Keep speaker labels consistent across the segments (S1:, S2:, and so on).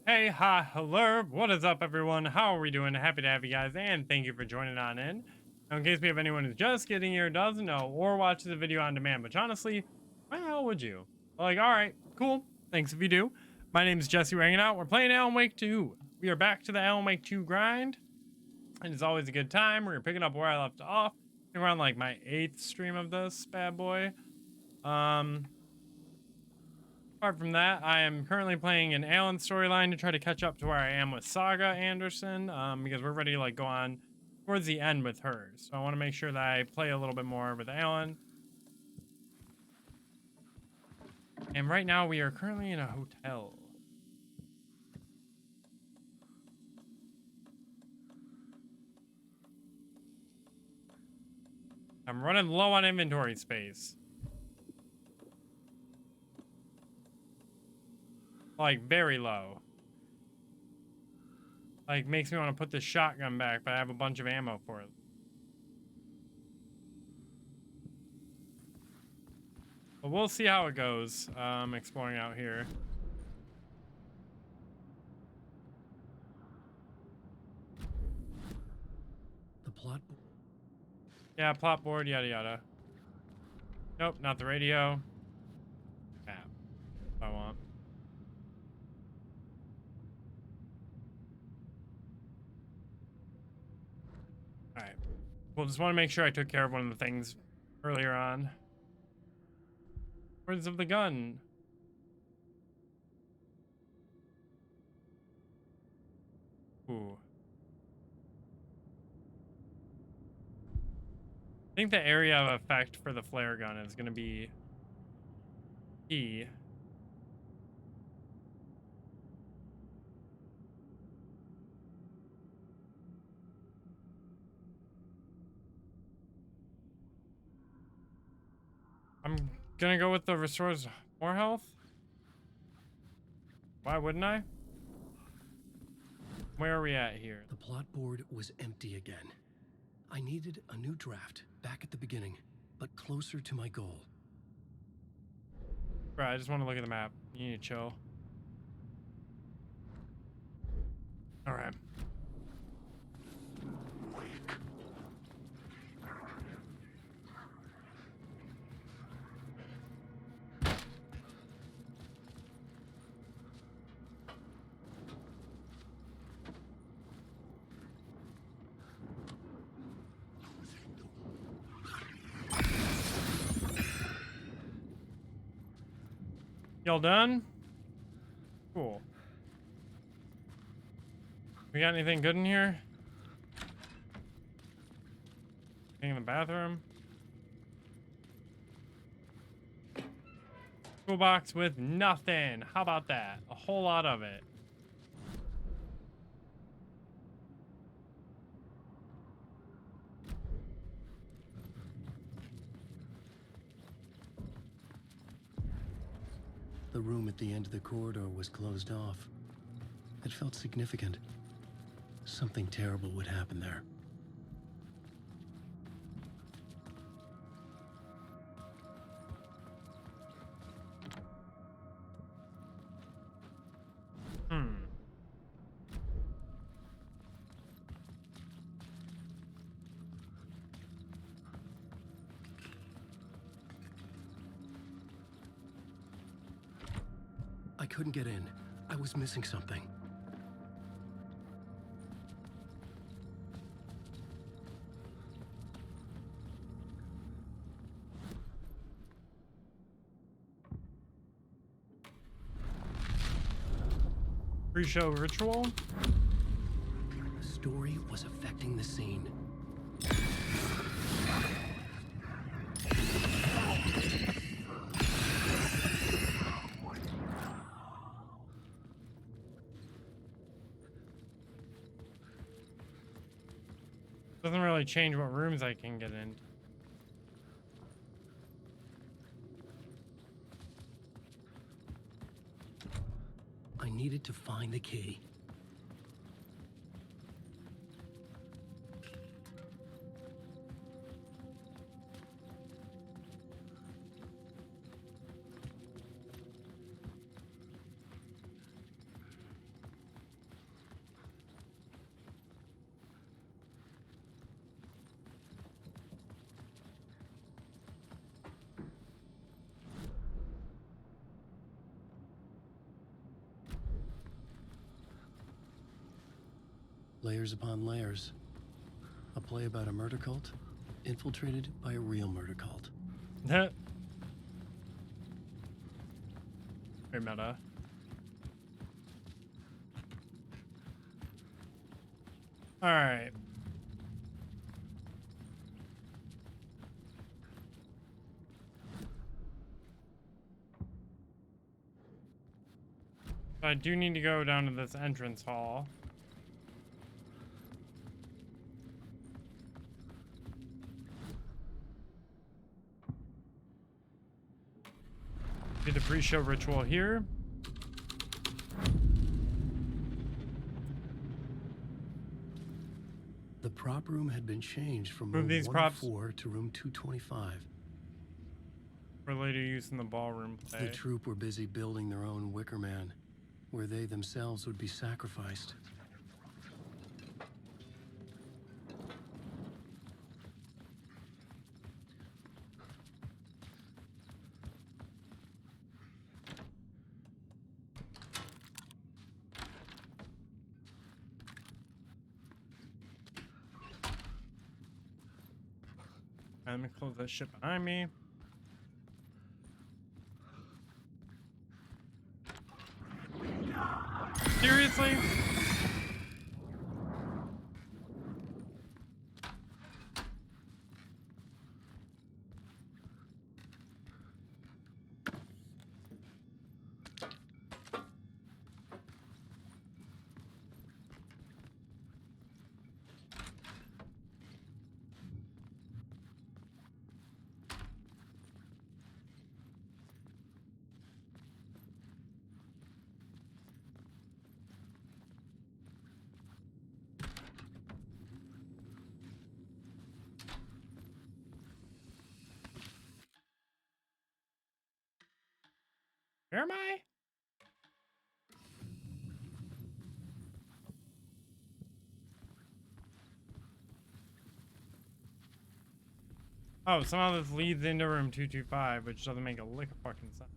S1: Hey, hi, hello, what is up, everyone? How are we doing? Happy to have you guys, and thank you for joining on in. Now, in case we have anyone who's just getting here, doesn't know, or watches the video on demand, which honestly, why the hell would you? Like, all right, cool. Thanks if you do. My name is Jesse. We're hanging out. We're playing Alan Wake 2. We are back to the Alan Wake 2 grind, and it's always a good time. We're picking up where I left off. We're on like my 8th stream of this bad boy. Um, Apart from that, I am currently playing an Alan storyline to try to catch up to where I am with Saga Anderson, because we're ready to like go on towards the end with her. So I want to make sure that I play a little bit more with Alan. And right now we are currently in a hotel. I'm running low on inventory space. Like very low. Like makes me want to put this shotgun back, but I have a bunch of ammo for it. But we'll see how it goes, exploring out here.
S2: The plot.
S1: Yeah, plot board, yada yada. Nope, not the radio. Map. I want. All right. Well, just want to make sure I took care of one of the things earlier on. Words of the gun. Ooh. I think the area of effect for the flare gun is going to be key. I'm going to go with the restores more health. Why wouldn't I? Where are we at here?
S2: The plot board was empty again. I needed a new draft back at the beginning, but closer to my goal.
S1: Bro, I just want to look at the map. You need to chill. All right. Y'all done? Cool. We got anything good in here? Anything in the bathroom? Toolbox with nothing. How about that? A whole lot of it.
S2: The room at the end of the corridor was closed off. It felt significant. Something terrible would happen there.
S1: Hmm.
S2: I couldn't get in. I was missing something.
S1: Pre-show ritual?
S2: The story was affecting the scene.
S1: Doesn't really change what rooms I can get in.
S2: I needed to find the key. Layers upon layers. A play about a murder cult infiltrated by a real murder cult.
S1: Very meta. All right. So I do need to go down to this entrance hall. Do the pre-show ritual here.
S2: The prop room had been changed from
S1: Move
S2: room
S1: these props
S2: 104 to room 225.
S1: for later use in the ballroom play.
S2: The troupe were busy building their own Wicker Man, where they themselves would be sacrificed.
S1: Let me close that shit behind me. Seriously? Where am I? Oh, somehow this leads into room 225, which doesn't make a lick of fucking sense.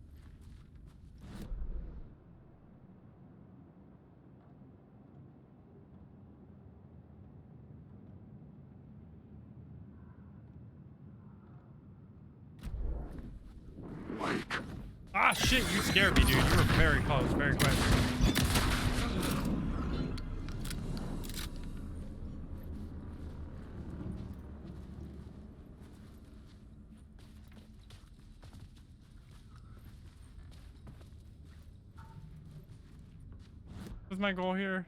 S1: Ah, shit, you scared me, dude. You were very close, very quick. What's my goal here?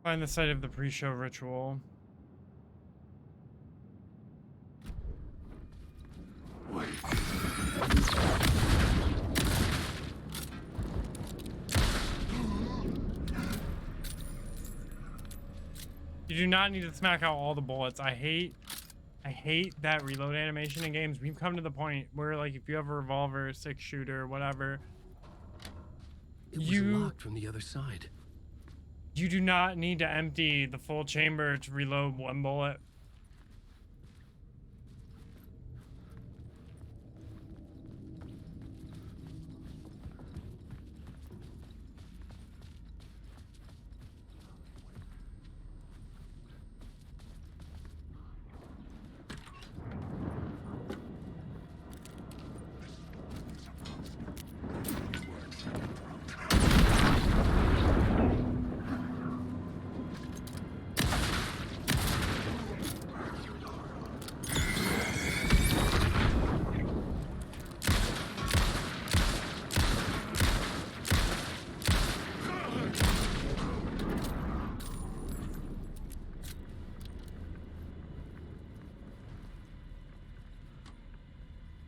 S1: Find the site of the pre-show ritual. You do not need to smack out all the bullets. I hate that reload animation in games. We've come to the point where, like, if you have a revolver, 6-shooter, whatever,
S2: It was locked from the other side.
S1: you do not need to empty the full chamber to reload one bullet.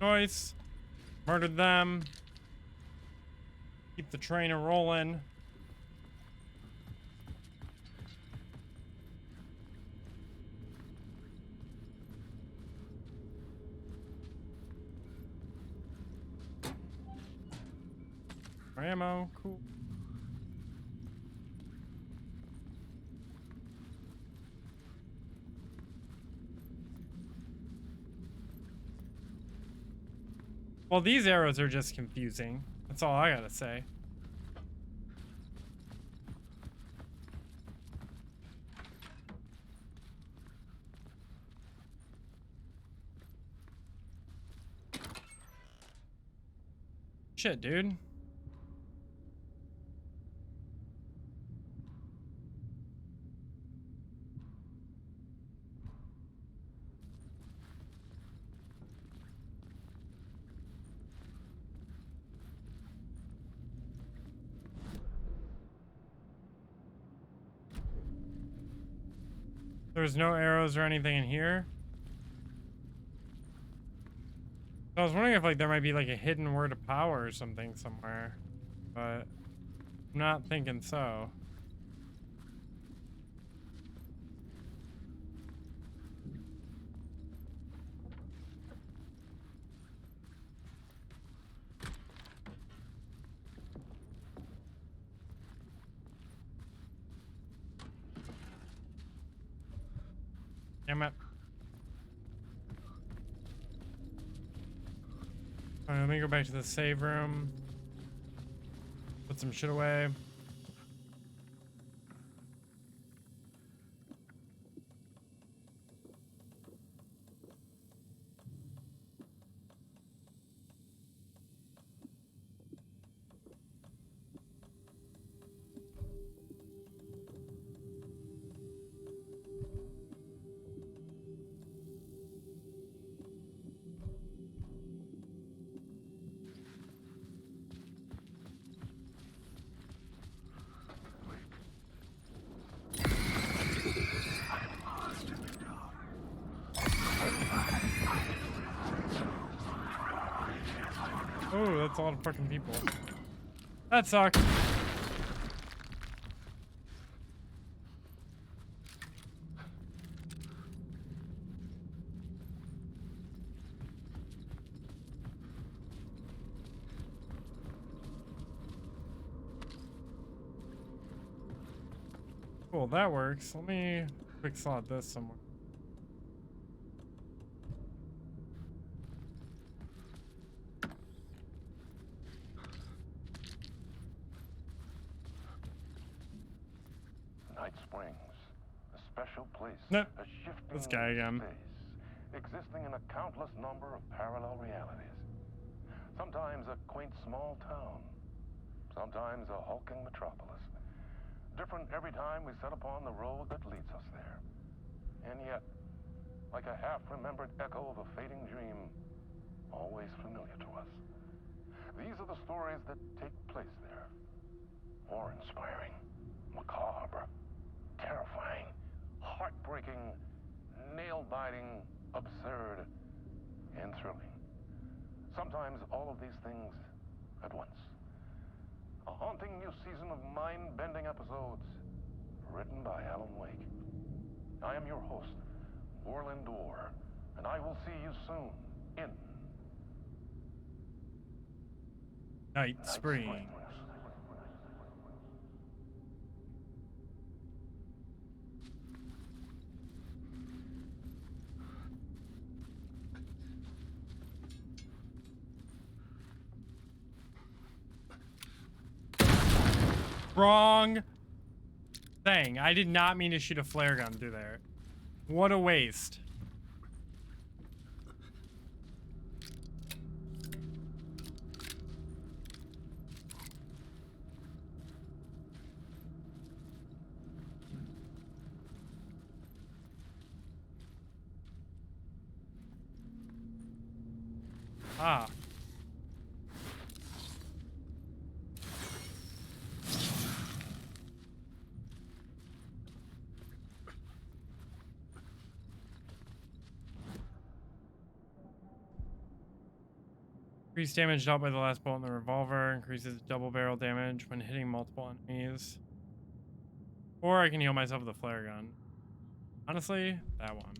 S1: Choice. Murdered them. Keep the train a rolling. Ammo, cool. Well, these arrows are just confusing. That's all I gotta say. Shit, dude. There's no arrows or anything in here. I was wondering if like there might be like a hidden word of power or something somewhere, but I'm not thinking so. Damn it. Alright, let me go back to the save room. Put some shit away. Oh, that's a lot of fucking people. That sucks. Cool, that works. Let me quick slot this somewhere.
S3: Night Springs, a special place,
S1: Nope.
S3: a shifting
S1: This guy again.
S3: space, existing in a countless number of parallel realities. Sometimes a quaint small town, sometimes a hulking metropolis. Different every time we set upon the road that leads us there. And yet, like a half-remembered echo of a fading dream, always familiar to us. These are the stories that take place there. Awe-inspiring, macabre, terrifying, heartbreaking, nail-biting, absurd, and thrilling. Sometimes all of these things at once. A haunting new season of mind-bending episodes written by Alan Wake. I am your host, Warland Orr, and I will see you soon in
S1: Night
S3: Night
S1: Springs.
S3: Springs.
S1: Wrong thing. I did not mean to shoot a flare gun through there. What a waste. Ah. Increased damage dealt by the last bolt in the revolver. Increases double barrel damage when hitting multiple enemies. Or I can heal myself with a flare gun. Honestly, that one.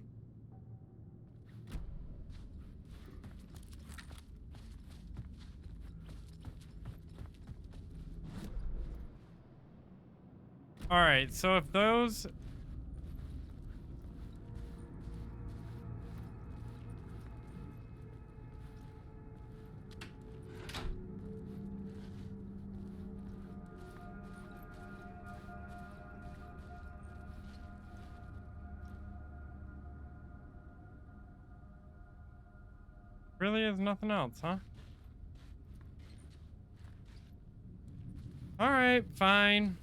S1: Alright, so if those... Really is nothing else, huh? Alright, fine.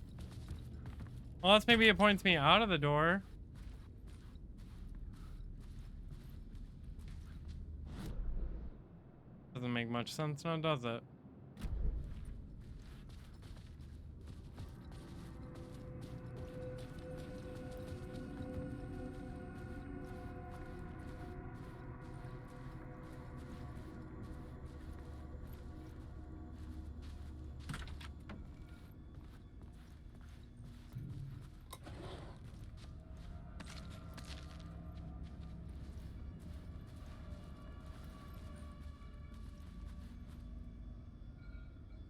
S1: Unless maybe it points me out of the door. Doesn't make much sense now, does it?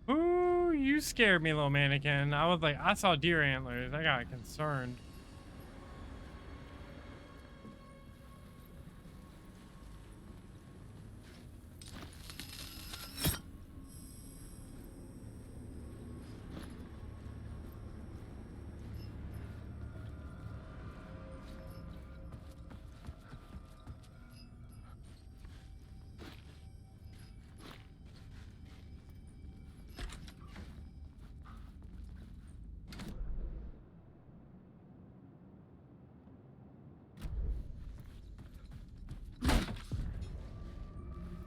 S1: Ooh, you scared me, little mannequin. I was like, I saw deer antlers. I got concerned.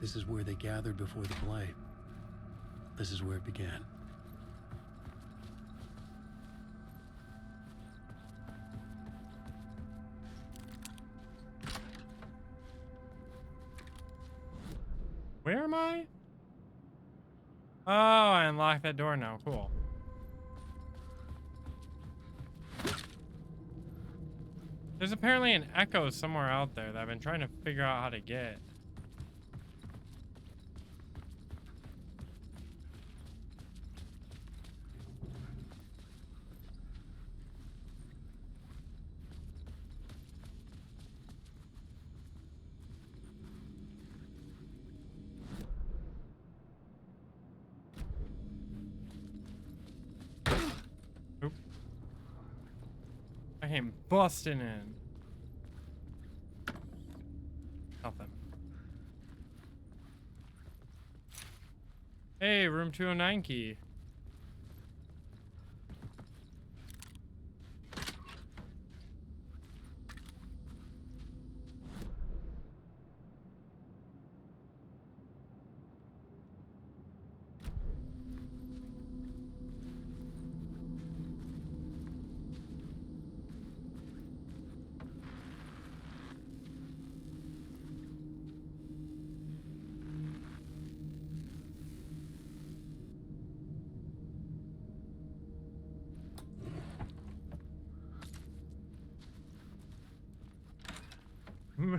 S2: This is where they gathered before the play. This is where it began.
S1: Where am I? Oh, I unlocked that door now. Cool. There's apparently an echo somewhere out there that I've been trying to figure out how to get. I came busting in. Nothing. Hey, room 209 key.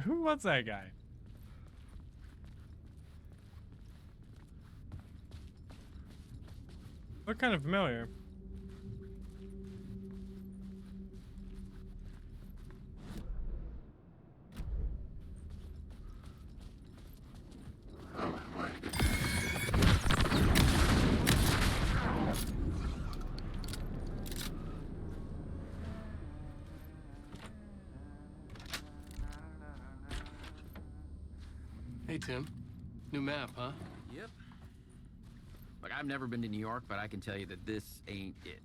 S1: Who was that guy? Look kind of familiar.
S2: Hey, Tim. New map, huh?
S4: Yep. Look, I've never been to New York, but I can tell you that this ain't it.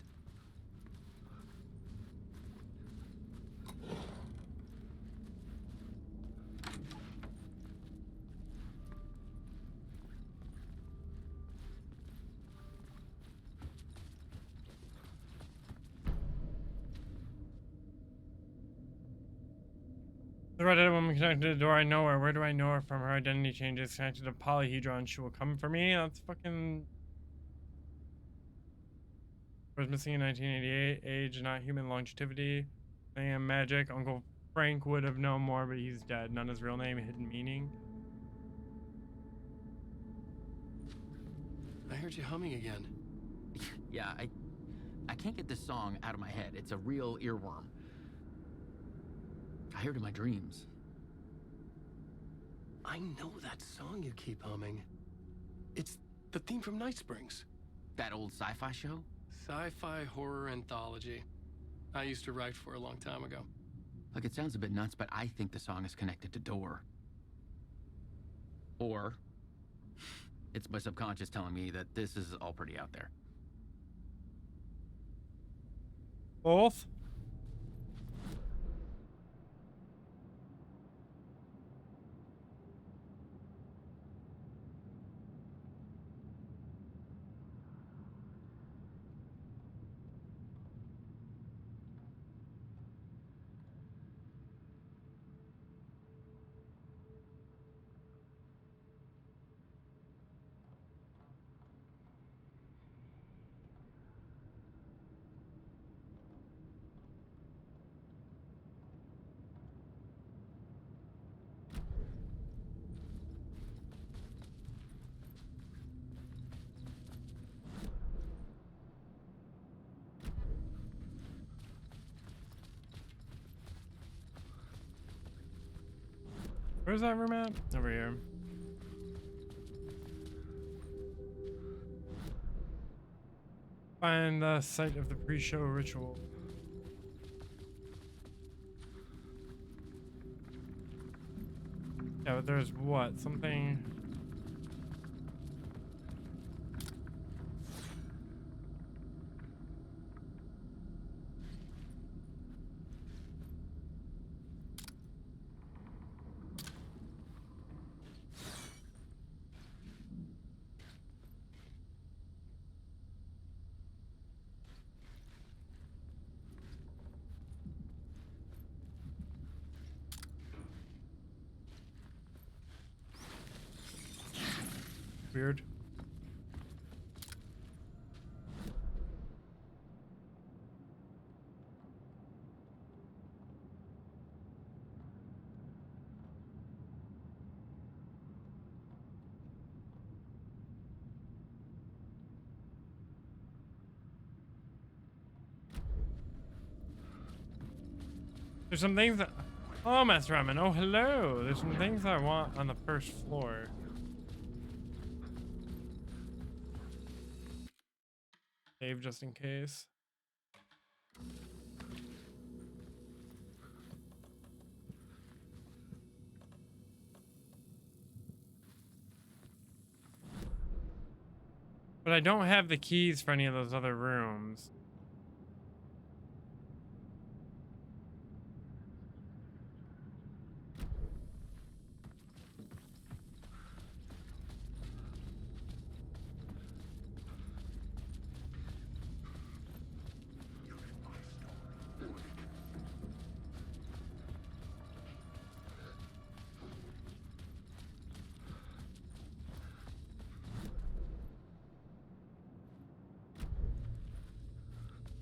S1: The red-headed woman connected to the door. I know her. Where do I know her from? Her identity changes. Connected to Polyhedron. She will come for me. That's fucking... Was missing in 1988. Age, not human. Longevity. I am magic. Uncle Frank would have known more, but he's dead. None his real name. Hidden meaning.
S2: I heard you humming again.
S4: Yeah, I can't get this song out of my head. It's a real earworm. I hear it in my dreams.
S2: I know that song you keep humming. It's the theme from Night Springs.
S4: That old sci-fi show?
S2: Sci-fi horror anthology. I used to write for a long time ago.
S4: Look, it sounds a bit nuts, but I think the song is connected to Door. Or it's my subconscious telling me that this is all pretty out there.
S1: Both? Where's that room at? Over here. Find the site of the pre-show ritual. Yeah, but there's what? Something. Weird. There's some things that... Oh, Master Ramen. Oh, hello. There's some things I want on the first floor. Save just in case. But I don't have the keys for any of those other rooms.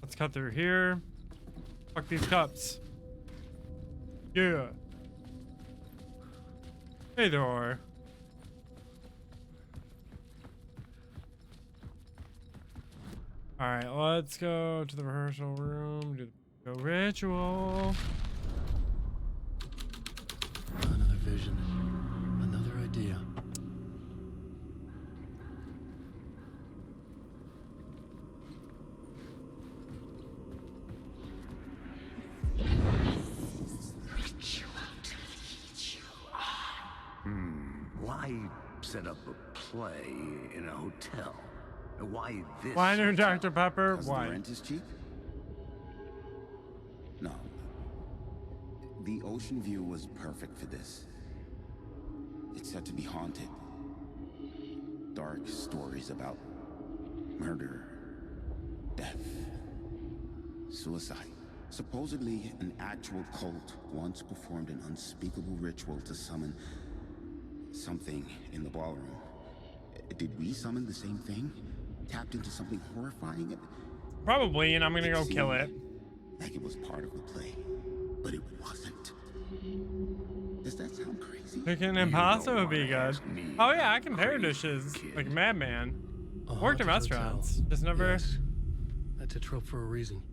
S1: Let's cut through here. Fuck these cups. Yeah. Hey there. Alright, let's go to the rehearsal room, do the ritual.
S2: Another vision. Another idea.
S5: Why set up a play in a hotel? Why this?
S1: Why no
S5: hotel?
S1: Dr. Pepper?
S6: 'Cause
S1: Why?
S6: the rent is cheap? No. The ocean view was perfect for this. It's said to be haunted. Dark stories about murder, death, suicide. Supposedly, an actual cult once performed an unspeakable ritual to summon something in the ballroom. Did we summon the same thing? Tapped into something horrifying?
S1: Probably, and I'm gonna go kill it.
S6: Like it was part of the play, but it wasn't. Does that sound crazy?
S1: Chicken
S5: You
S1: and
S5: don't
S1: pasta would be
S5: wanna
S1: good.
S5: ask me
S1: Oh yeah, I can pair
S5: crazy
S1: dishes
S5: kid.
S1: like a madman.
S2: A
S1: Worked in
S2: haunted
S1: restaurants,
S2: hotel.
S1: just never.
S2: Yes. That's a trope for a reason.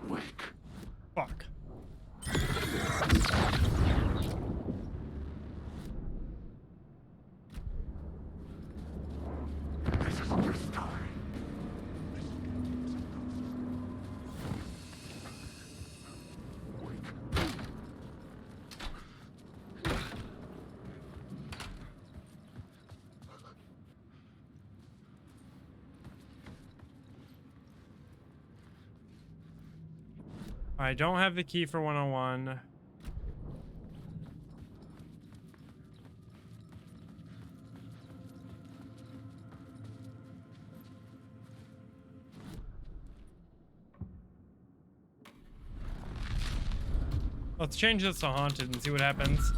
S5: Wake.
S1: Fuck. I don't have the key for 101. Let's change this to haunted and see what happens.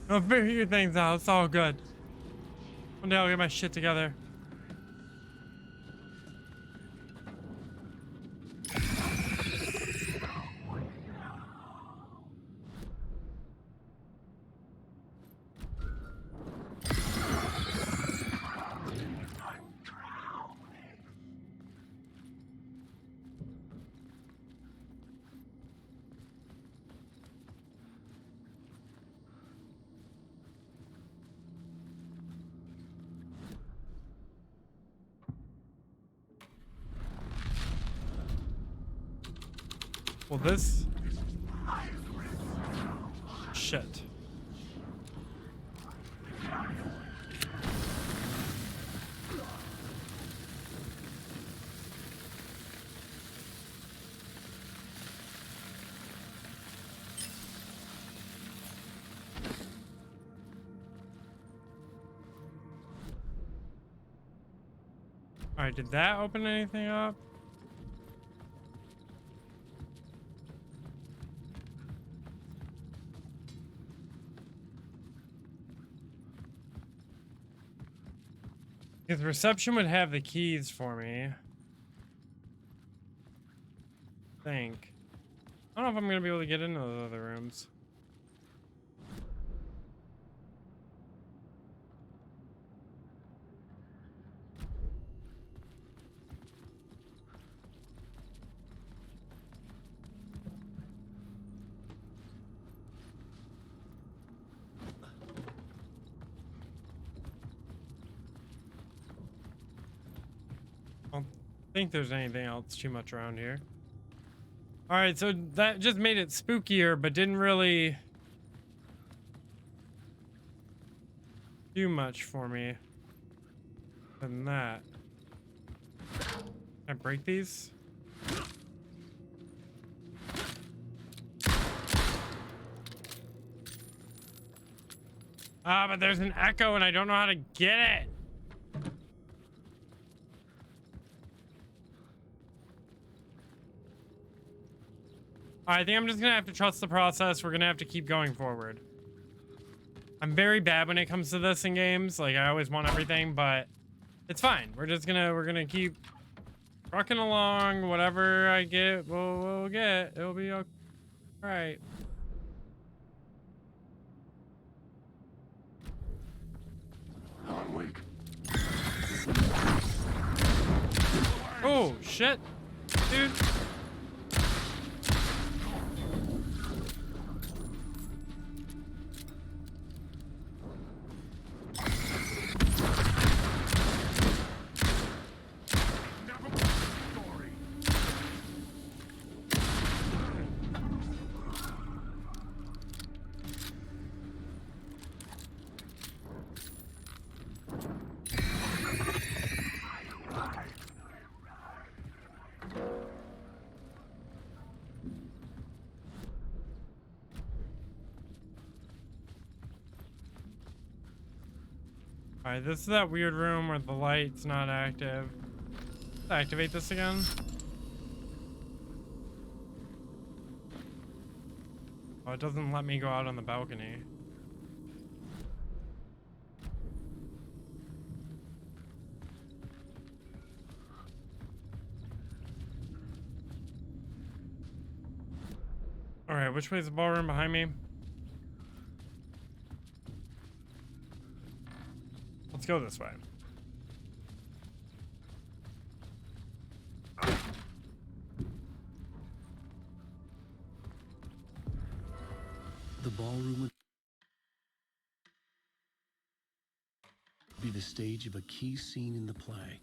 S1: I'll figure things out. It's all good. One day I'll get my shit together. Well, this... Shit. Alright, did that open anything up? Because reception would have the keys for me. I think. I don't know if I'm gonna be able to get into those other rooms. I don't think there's anything else too much around here. All right, so that just made it spookier, but didn't really do much for me than that. Can I break these? Ah, but there's an echo and I don't know how to get it. I think I'm just gonna have to trust the process. We're gonna have to keep going forward. I'm very bad when it comes to this in games. Like, I always want everything, but it's fine. We're gonna keep trucking along. Whatever I get, we'll get. It'll be okay. All right.
S3: Alan Wake.
S1: Oh shit, dude. Alright, this is that weird room where the light's not active. Let's activate this again. Oh, it doesn't let me go out on the balcony. Alright, which way is the ballroom behind me? Let's go this way.
S2: The ballroom would be the stage of a key scene in the play.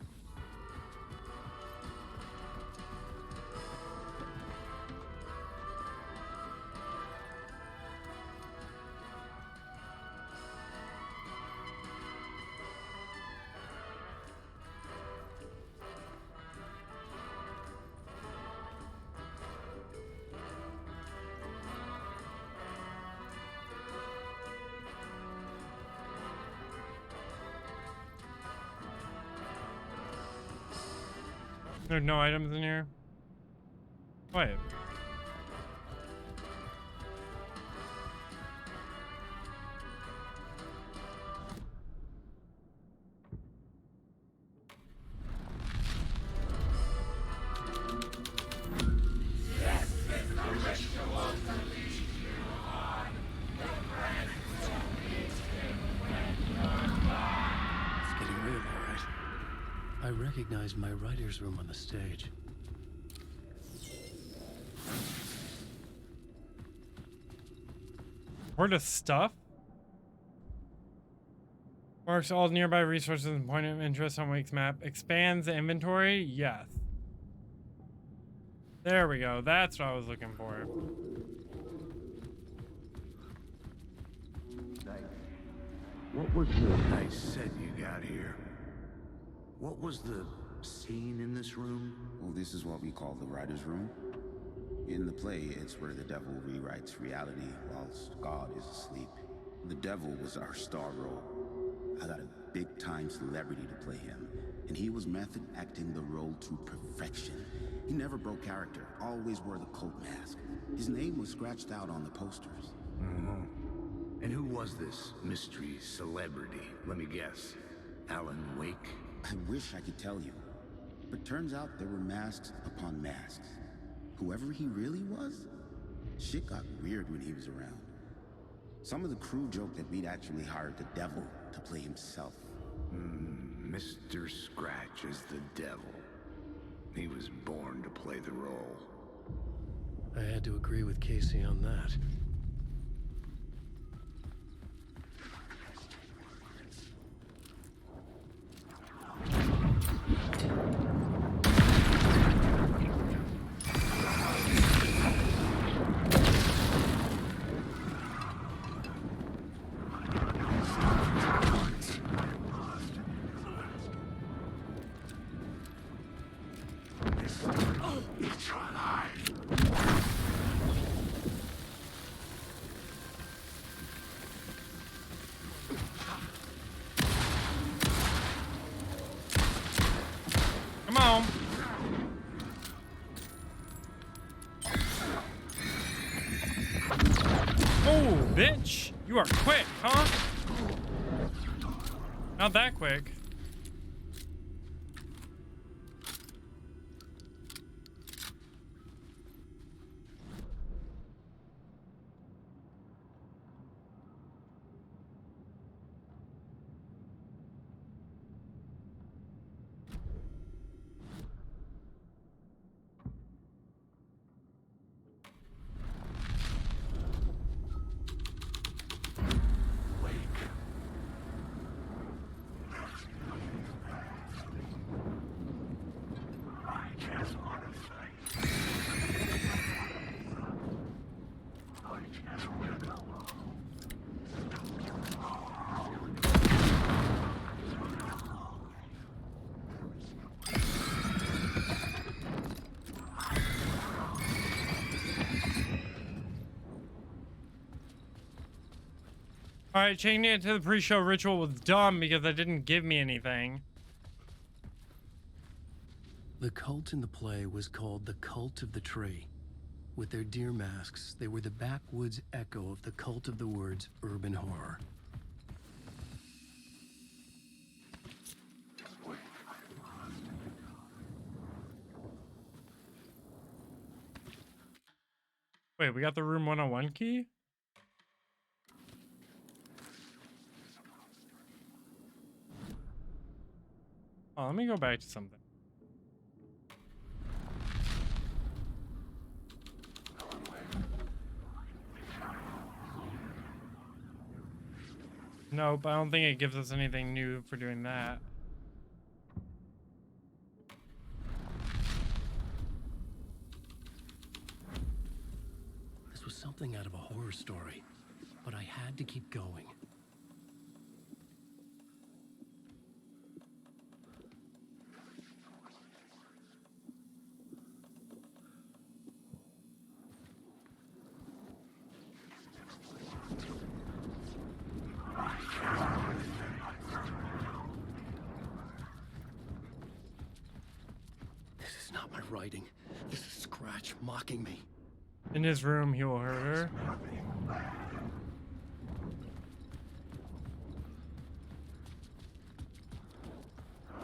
S1: There's no items in here. Wait.
S2: It's getting real, all right. I recognized my writer's room on the stage.
S1: Where to stuff? Marks all nearby resources and point of interest on Wake's map. Expands the inventory? Yes. There we go. That's what I was looking for.
S5: What was the nice set you got here? What was the scene in this room?
S6: Well, this is what we call the writer's room. In the play, it's where the devil rewrites reality whilst God is asleep. The devil was our star role. I got a big-time celebrity to play him, and he was method acting the role to perfection. He never broke character, always wore the cult mask. His name was scratched out on the posters.
S5: And who was this mystery celebrity? Let me guess. Alan Wake?
S6: I wish I could tell you, but turns out there were masks upon masks. Whoever he really was, shit got weird when he was around. Some of the crew joked that we'd actually hired the devil to play himself.
S5: Mr. Scratch is the devil. He was born to play the role.
S2: I had to agree with Casey on that.
S1: Come on. Oh, bitch. You are quick, huh? Not that quick. Alright, changing it to the pre-show ritual was dumb because it didn't give me anything.
S2: The cult in the play was called the Cult of the Tree. With their deer masks, they were the backwoods echo of the cult of the word's urban horror.
S1: Wait, we got the room 101 key? Oh, let me go back to something. Nope, I don't think it gives us anything new for doing that.
S2: This was something out of a horror story, but I had to keep going. This fighting. This is Scratch mocking me.
S1: In his room, he will hurt her.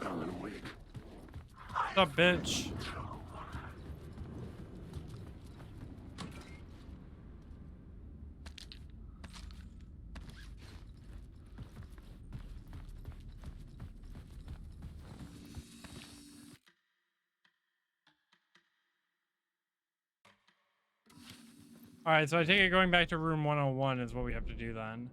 S5: Alan Wake.
S1: What's up, bitch? All right, so I take it going back to room 101 is what we have to do then.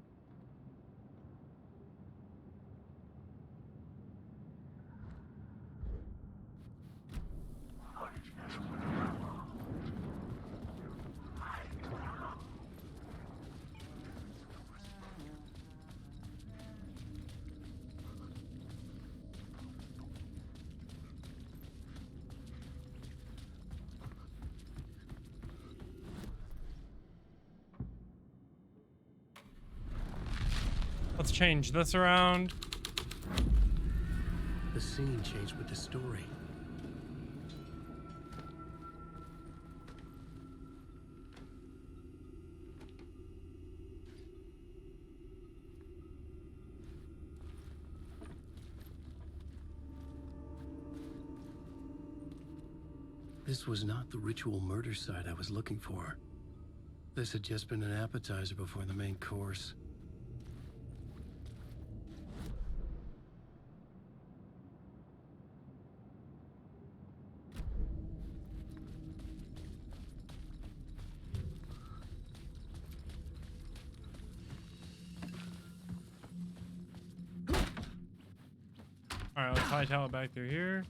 S1: Let's change this around.
S2: The scene changed with the story. This was not the ritual murder site I was looking for. This had just been an appetizer before the main course.
S1: All right, let's hightail it back through here.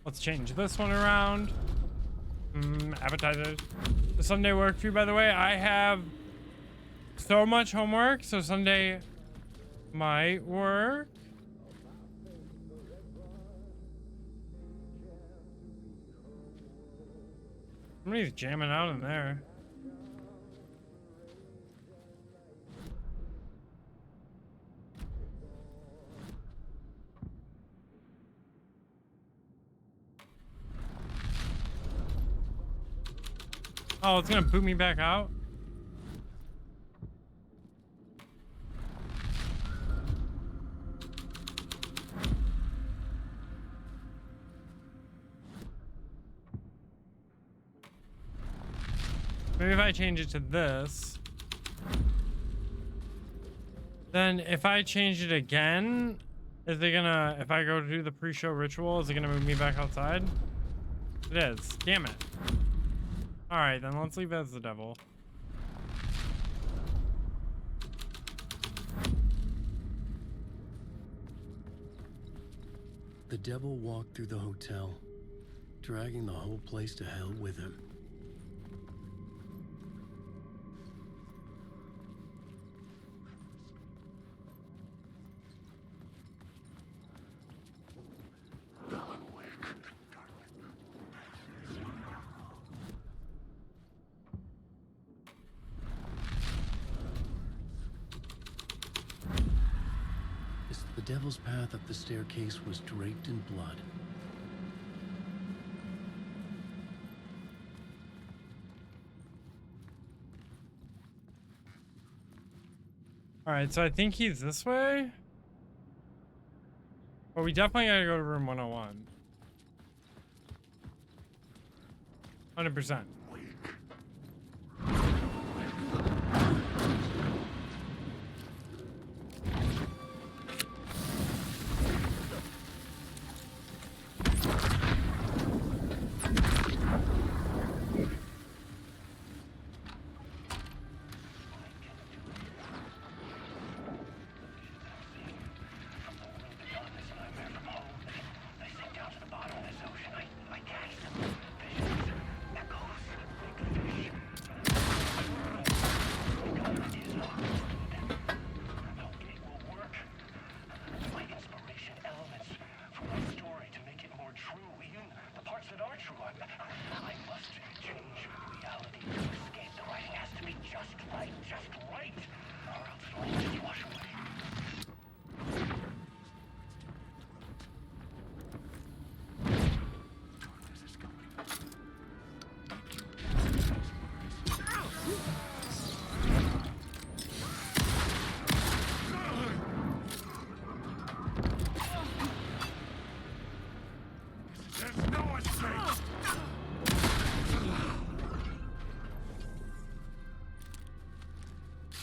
S1: Let's change this one around. Appetizers. Does Sunday work for you, by the way? I have so much homework, so Sunday might work. Somebody's jamming out in there. Oh, it's gonna boot me back out? Maybe if I change it to this. Then if I change it again, is it gonna, if I go to do the pre-show ritual, is it gonna move me back outside? It is. Damn it. Alright, then let's leave it as the devil.
S2: The devil walked through the hotel, dragging the whole place to hell with him.
S5: Alan Wake.
S2: The devil's path up the staircase was draped in blood.
S1: Alright, so I think he's this way. But we definitely gotta go to room 101. 100%.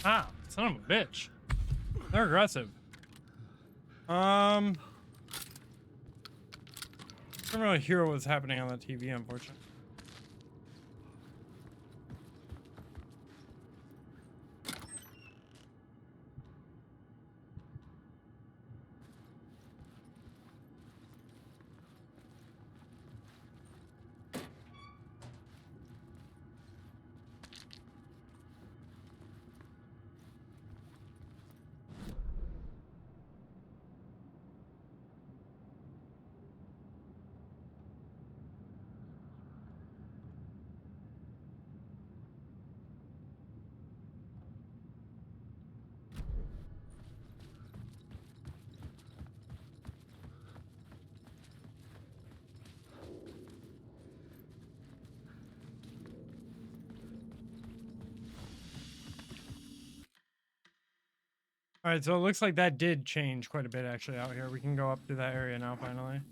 S1: Ah, son of a bitch. They're aggressive. Can't really hear what's happening on the TV, unfortunately. All right, so it looks like that did change quite a bit actually out here. We can go up through that area now finally.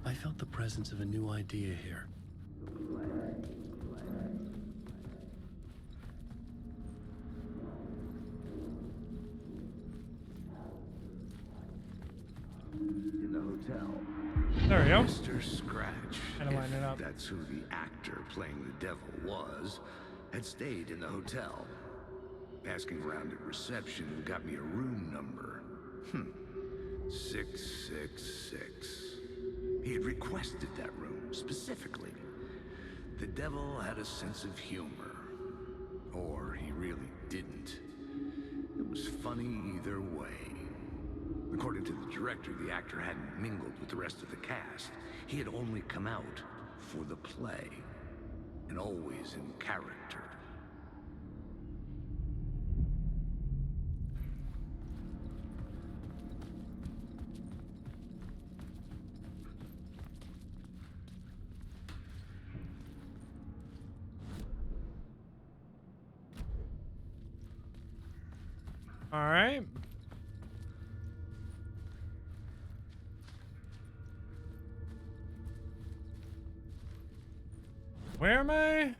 S2: I felt the presence of a new idea here.
S5: In the hotel.
S1: There we go.
S5: Mr. Scratch,
S1: Had to line it up.
S5: if that's who the actor playing the devil was, had stayed in the hotel. Asking around at reception got me a room number. 666. He had requested that room specifically. The devil had a sense of humor. Or he really didn't. It was funny either way. According to the director, the actor hadn't mingled with the rest of the cast. He had only come out for the play, and always in character.
S1: All right. Where am I?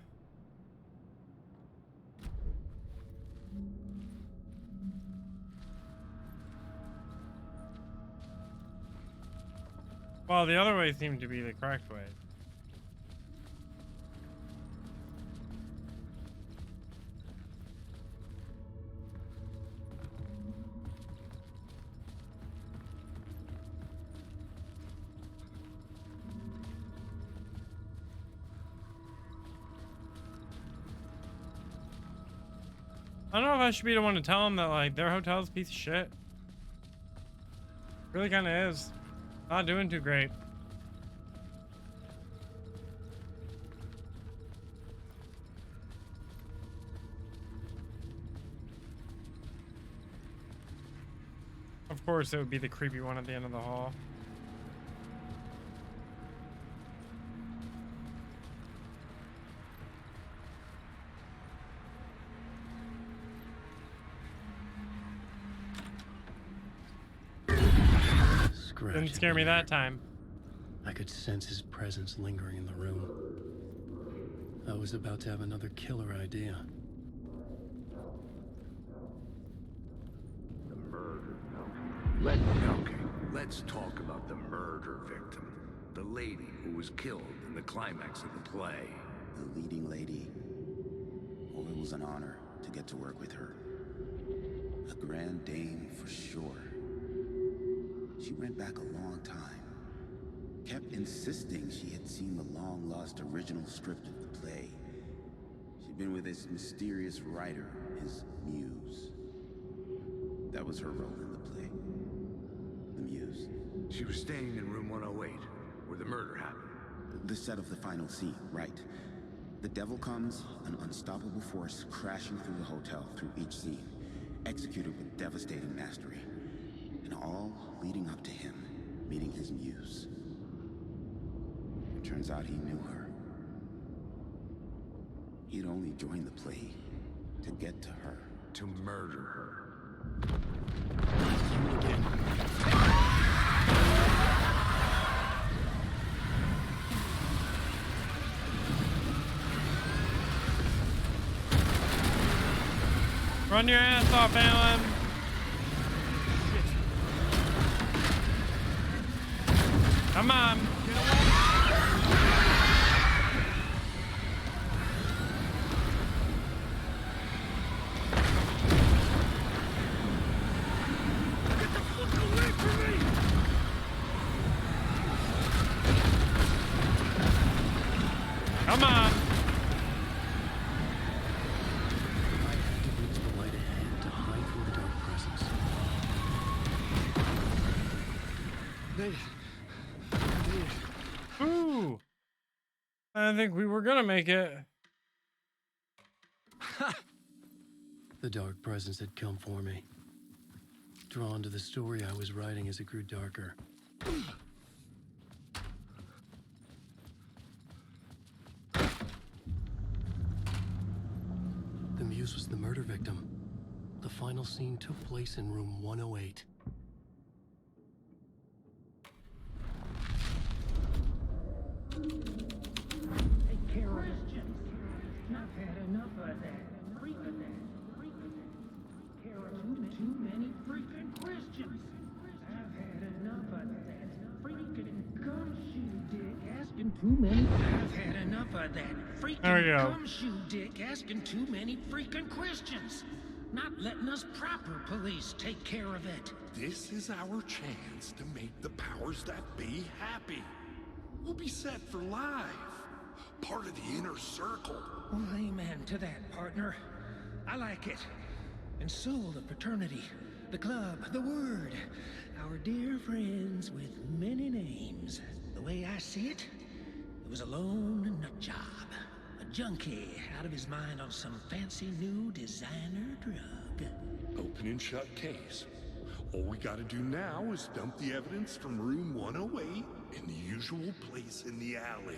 S1: Well, the other way seemed to be the correct way. I don't know if I should be the one to tell them that, like, their hotel's a piece of shit. Really kind of is. Not doing too great. Of course, it would be the creepy one at the end of the hall.
S2: Scratch
S1: Didn't scare me that time.
S2: I could sense his presence lingering in the room. I was about to have another killer idea.
S5: The murder. Let's talk about the murder victim. The lady who was killed in the climax of the play.
S6: The leading lady. Oh, it was an honor to get to work with her. A grand dame for sure. She went back a long time. Kept insisting she had seen the long-lost original script of the play. She She'd been with this mysterious writer, his muse. That was her role in the play. The muse.
S5: She was staying in room 108, where the murder happened.
S6: The set of the final scene, right. The devil comes, an unstoppable force crashing through the hotel through each scene, executed with devastating mastery. And all leading up to him meeting his muse. It turns out he knew her. He'd only joined the play to get to her.
S5: To murder her.
S2: You again.
S1: Run your ass off, Alan. Come on. Come on.
S2: I had to reach the light ahead to hide from the dark presence.
S1: Ooh. I think we were gonna make it.
S2: The dark presence had come for me. Drawn to the story I was writing as it grew darker. The muse was the murder victim. The final scene took place in room 108.
S7: Take care of Christians. I've had enough of that. Freak of that. Freak of that. Care of too many freaking Christians. I've had enough of that. Freaking gumshoe dick asking too many. I've had enough of that.
S1: There we
S7: Freaking
S1: go.
S7: gumshoe dick asking too many freaking Christians. Not letting us proper police take care of it.
S8: This is our chance to make the powers that be happy. We'll be set for life. Part of the inner circle.
S7: Well, amen to that, partner. I like it. And so the fraternity, the club, the word, our dear friends with many names. The way I see it, it was a lone nut job. A junkie out of his mind on some fancy new designer drug.
S8: Open and shut case. All we gotta do now is dump the evidence from room 108 in the usual place in the alley.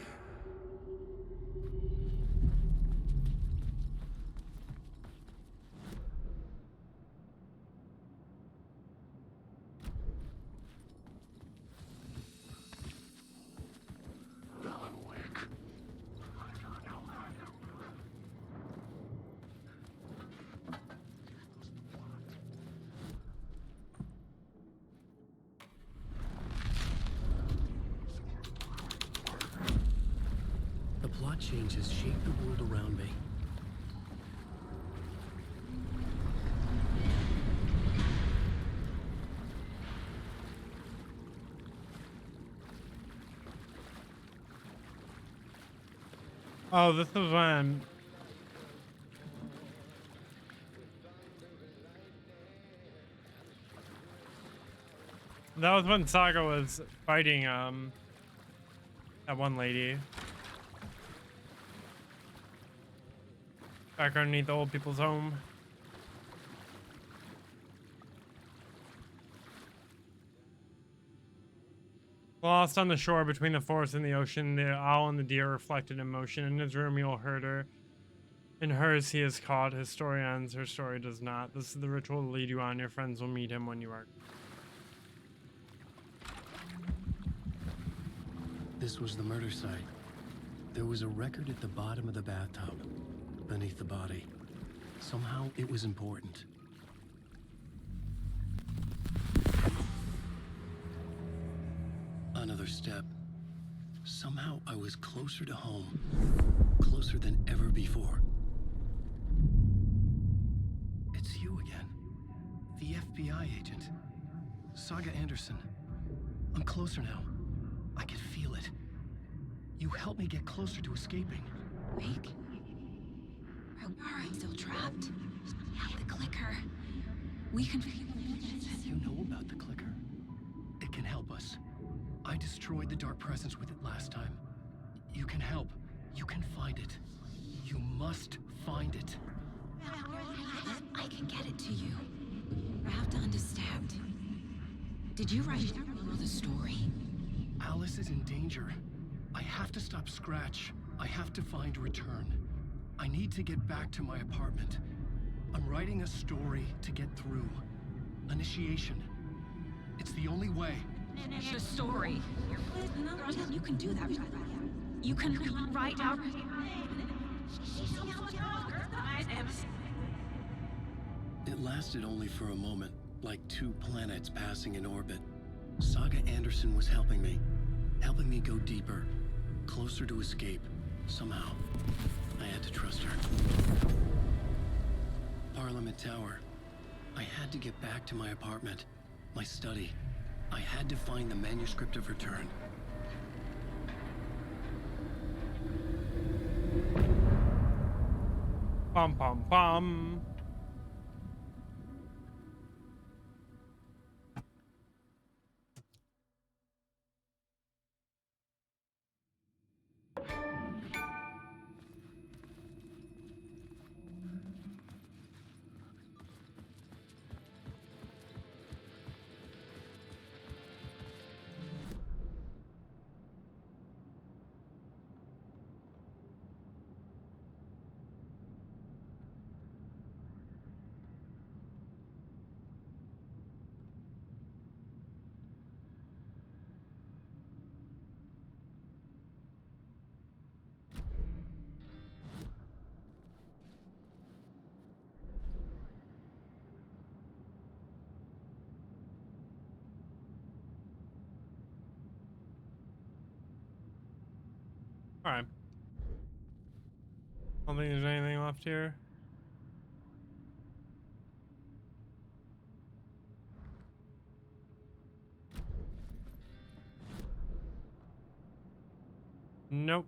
S2: The plot changes shaped the world around me.
S1: Oh, this is when. That was when Saga was fighting that one lady. Back underneath the old people's home. Lost on the shore between the forest and the ocean, the owl and the deer reflected in motion. In his room you'll hurt her. In hers he is caught. His story ends, her story does not. This is the ritual to lead you on. Your friends will meet him when you are.
S2: This was the murder site. There was a record at the bottom of the bathtub, beneath the body. Somehow it was important. Another step. Somehow I was closer to home. Closer than ever before. It's you again. The FBI agent. Saga Anderson. I'm closer now. I can feel it. You helped me get closer to escaping.
S7: Wake.
S9: Are still trapped? Yeah, the clicker. We can.
S2: You know about the clicker. It can help us. I destroyed the Dark Presence with it last time. You can help. You can find it. You must find it.
S9: I can get it to you. You have to understand. Did you write the story?
S2: Alice is in danger. I have to stop Scratch. I have to find Return. I need to get back to my apartment. I'm writing a story to get through. Initiation. It's the only way.
S9: The story. You can do that. You can write out.
S2: It lasted only for a moment, like two planets passing in orbit. Saga Anderson was helping me go deeper, closer to escape. Somehow, I had to trust her. Parliament Tower. I had to get back to my apartment, my study. I had to find the manuscript of Return.
S1: Bum bum bum. All right. I don't think there's anything left here. Nope.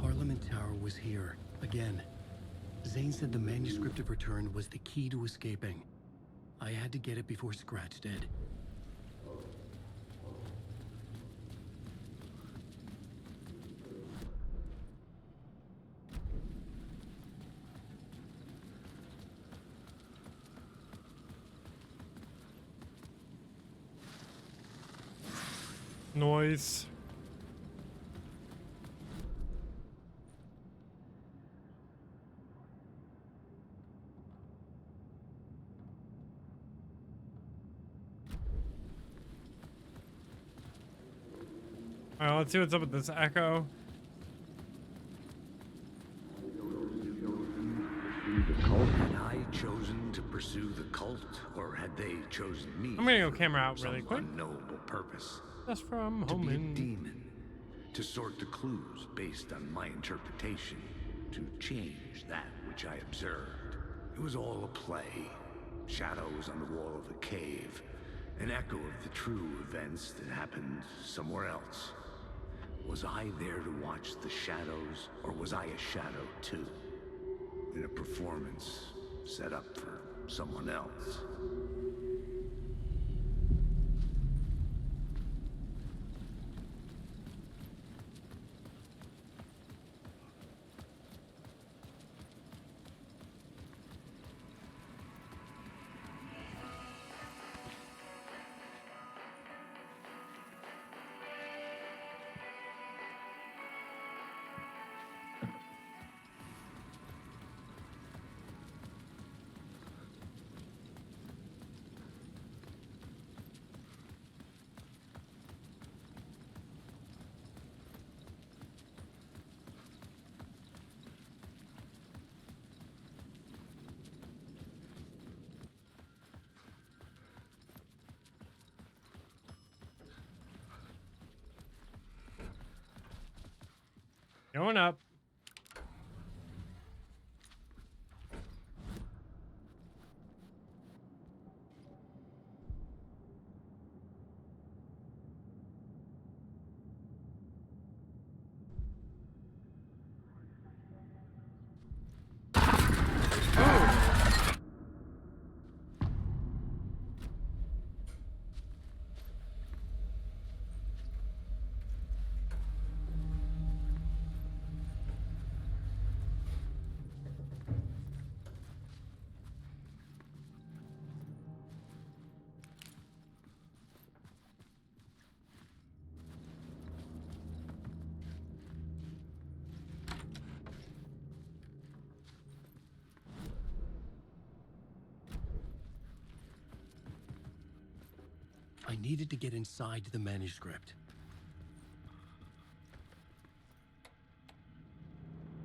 S2: Parliament Tower was here, again. Zane said the manuscript of Return was the key to escaping. I had to get it before Scratch did.
S1: Noise. All right, let's see what's up with this echo.
S5: The cult? Had I chosen to pursue the cult, or had they chosen me?
S1: I'm gonna go camera out really
S5: Some
S1: quick.
S5: unknowable purpose.
S1: Just from
S5: To
S1: home
S5: be a
S1: in.
S5: demon. To sort the clues based on my interpretation. To change that which I observed. It was all a play. Shadows on the wall of the cave. An echo of the true events that happened somewhere else. Was I there to watch the shadows, or was I a shadow too? In a performance set up for someone else.
S1: Going up.
S2: I needed to get inside the manuscript.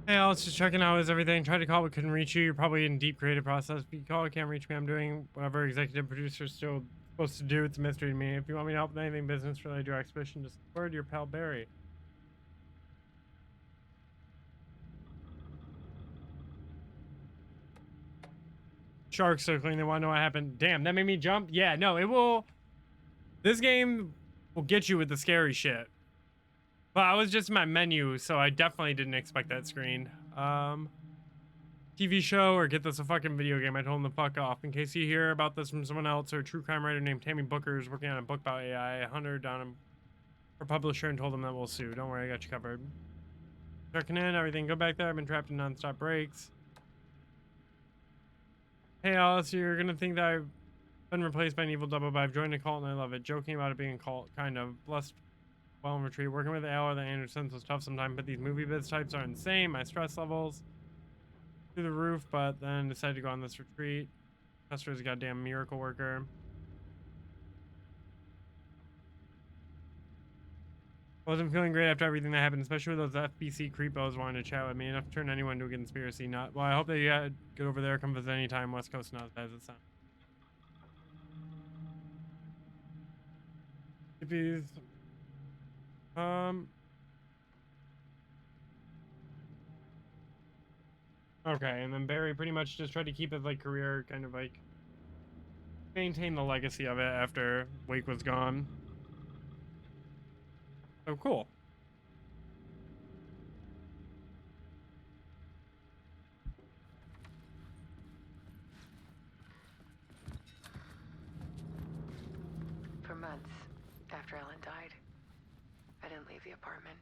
S1: Hey, I was just checking out. Is everything? Tried to call, but couldn't reach you. You're probably in deep creative process. If you call, can't reach me. I'm doing whatever executive producer's still supposed to do. It's a mystery to me. If you want me to help with anything business related to your exhibition, just forward your pal Barry. Shark circling. They want to know what happened. Damn, that made me jump. Yeah, no, it will. This game will get you with the scary shit. But I was just in my menu, so I definitely didn't expect that screen. TV show or get this a fucking video game. I told him to fuck off. In case you hear about this from someone else or a true crime writer named Tammy Booker is working on a book about AI. I hunted down him for publisher and told him that we'll sue. Don't worry, I got you covered. Checking in, everything good back there. I've been trapped in non-stop breaks. Hey Alice, you're gonna think that I've been replaced by an evil double, but I've joined a cult and I love it. Joking about it being a cult, kind of. Blessed, well in retreat. Working with Al or the Andersons was tough sometimes, but these movie biz types are insane. My stress levels through the roof, but then decided to go on this retreat. Custer's a goddamn miracle worker. Wasn't feeling great after everything that happened, especially with those FBC creepos wanting to chat with me. Enough to turn anyone into a conspiracy nut. Well, I hope that you get over there. Come visit anytime. West Coast not as bad as it sounds. Hippies. Okay, and then Barry pretty much just tried to keep his like career kind of like maintain the legacy of it after Wake was gone. Oh, cool.
S10: For months after Ellen died, I didn't leave the apartment.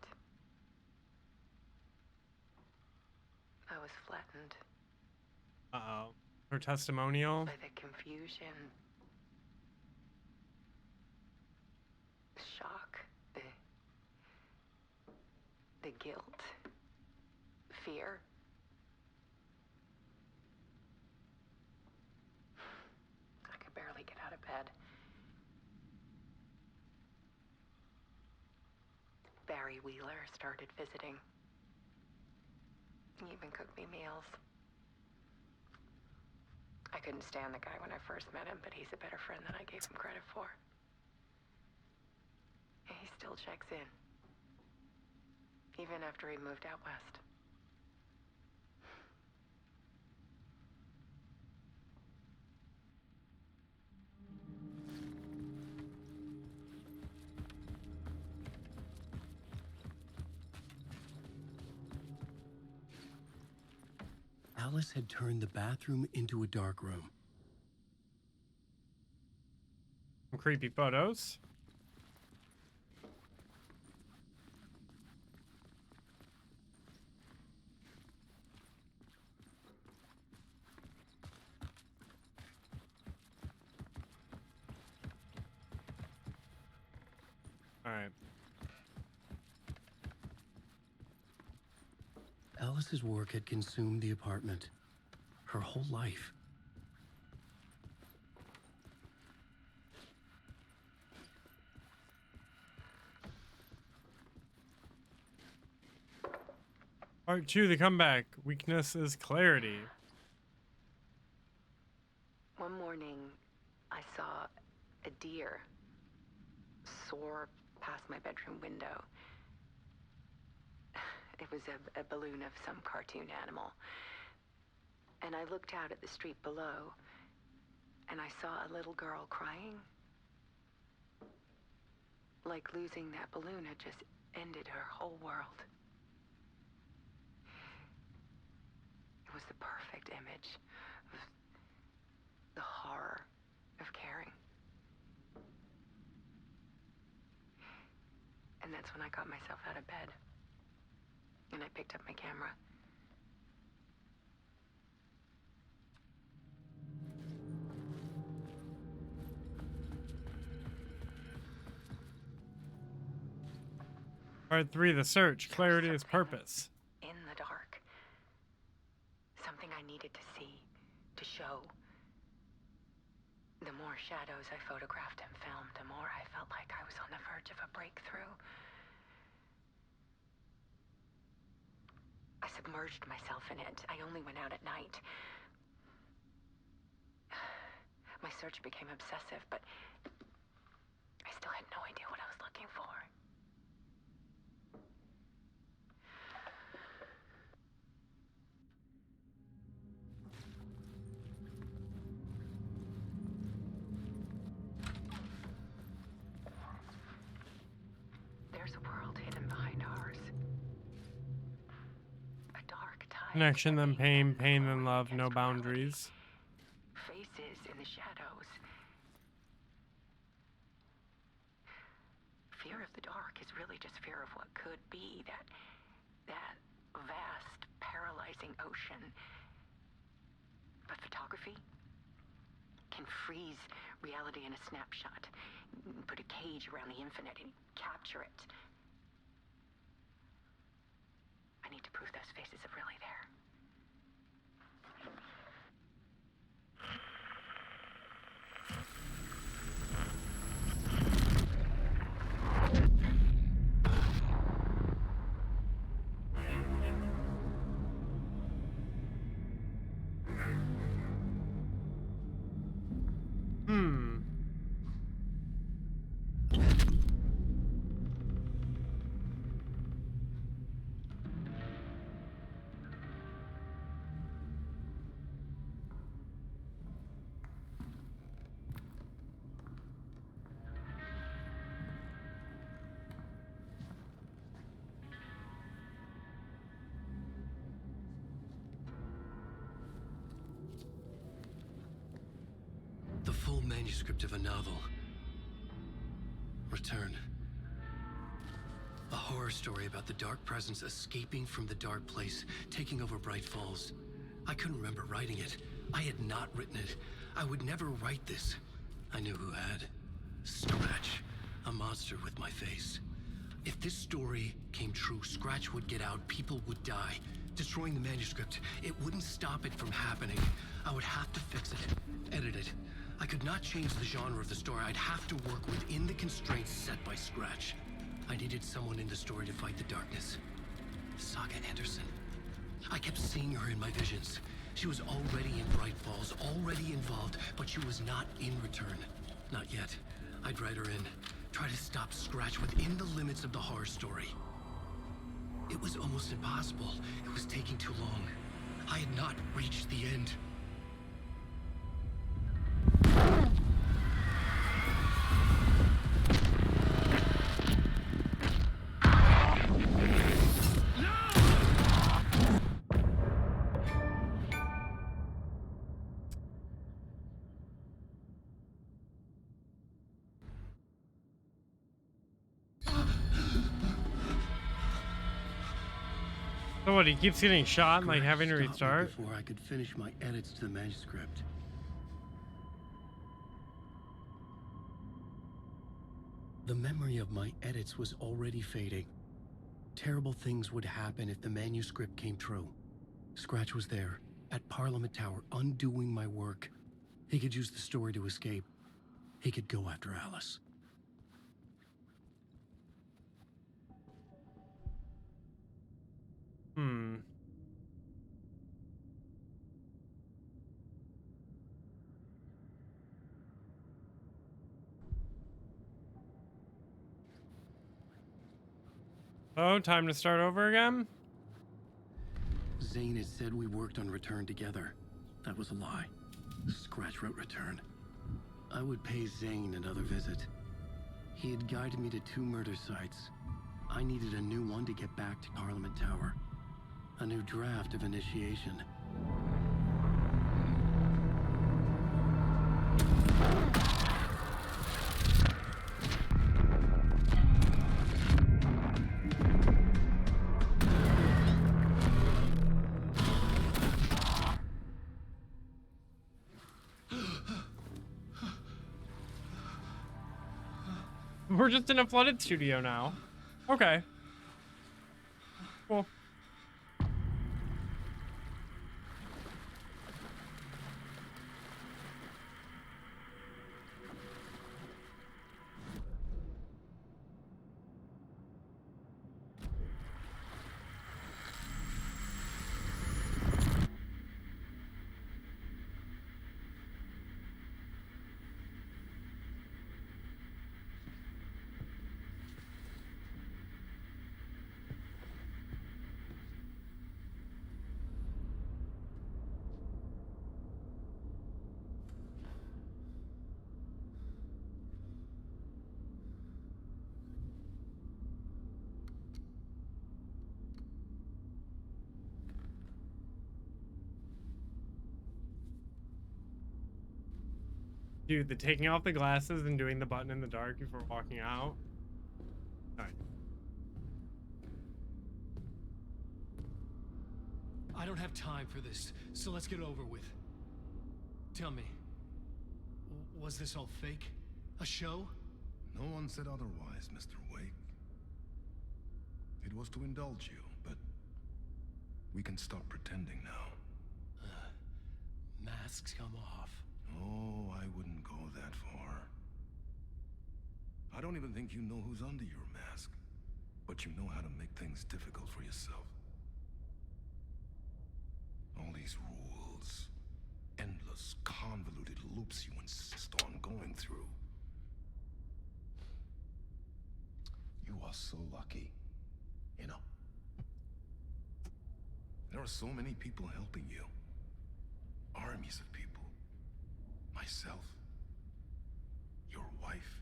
S10: I was flattened
S1: Uh-oh. Her testimonial.
S10: by the confusion, the shock, the guilt, fear. I could barely get out of bed. Barry Wheeler started visiting. He even cooked me meals. I couldn't stand the guy when I first met him, but he's a better friend than I gave him credit for. And he still checks in, even after he moved out west.
S2: Alice had turned the bathroom into a dark room.
S1: Some creepy photos. All right.
S2: Alice's work had consumed the apartment. Her whole life.
S1: Part 2, the comeback. Weakness is clarity.
S10: One morning, I saw a deer soar past my bedroom window. It was a balloon of some cartoon animal. And I looked out at the street below, and I saw a little girl crying. Like losing that balloon had just ended her whole world. It was the perfect image of the horror of caring. And that's when I got myself out of bed. And I picked up my camera.
S1: Part 3, The Search. Clarity is purpose.
S10: In the dark. Something I needed to see, to show. The more shadows I photographed and filmed, the more I felt like I was on the verge of a breakthrough. I submerged myself in it. I only went out at night. My search became obsessive, but I still had no idea what I was looking for. There's a world hidden behind ours. A dark tide.
S1: Connection, then pain, pain, then love, no boundaries.
S10: Faces in the shadows. Fear of the dark is really just fear of what could be, that vast, paralyzing ocean. But photography can freeze reality in a snapshot, put a cage around the infinite and capture it. I need to prove those faces are really there.
S2: The full manuscript of a novel. Return. A horror story about the dark presence escaping from the dark place, taking over Bright Falls. I couldn't remember writing it. I had not written it. I would never write this. I knew who had. Scratch. A monster with my face. If this story came true, Scratch would get out, people would die. Destroying the manuscript, it wouldn't stop it from happening. I would have to fix it, edit it. I could not change the genre of the story. I'd have to work within the constraints set by Scratch. I needed someone in the story to fight the darkness. Saga Anderson. I kept seeing her in my visions. She was already in Bright Falls, already involved, but she was not in Return. Not yet. I'd write her in. Try to stop Scratch within the limits of the horror story. It was almost impossible. It was taking too long. I had not reached the end.
S1: So what, he keeps getting shot and like having to
S2: Scratch stopped me
S1: restart?
S2: before I could finish my edits to the manuscript. The memory of my edits was already fading. Terrible things would happen if the manuscript came true. Scratch was there, at Parliament Tower, undoing my work. He could use the story to escape. He could go after Alice.
S1: Oh, time to start over again?
S2: Zane had said we worked on Return together. That was a lie. Scratch wrote Return. I would pay Zane another visit. He had guided me to 2 murder sites. I needed a new one to get back to Parliament Tower. A new draft of initiation.
S1: We're just in a flooded studio now. Okay. Cool. Dude, the taking off the glasses and doing the button in the dark before walking out. Alright.
S2: I don't have time for this, so let's get over with. Tell me, was this all fake? A show?
S8: No one said otherwise, Mr. Wake. It was to indulge you, but we can stop pretending now.
S2: Masks come off.
S8: Oh, I wouldn't go that far. I don't even think you know who's under your mask, but you know how to make things difficult for yourself. All these rules, endless, convoluted loops you insist on going through. You are so lucky, you know. There are so many people helping you. Armies of people. Myself. Your wife.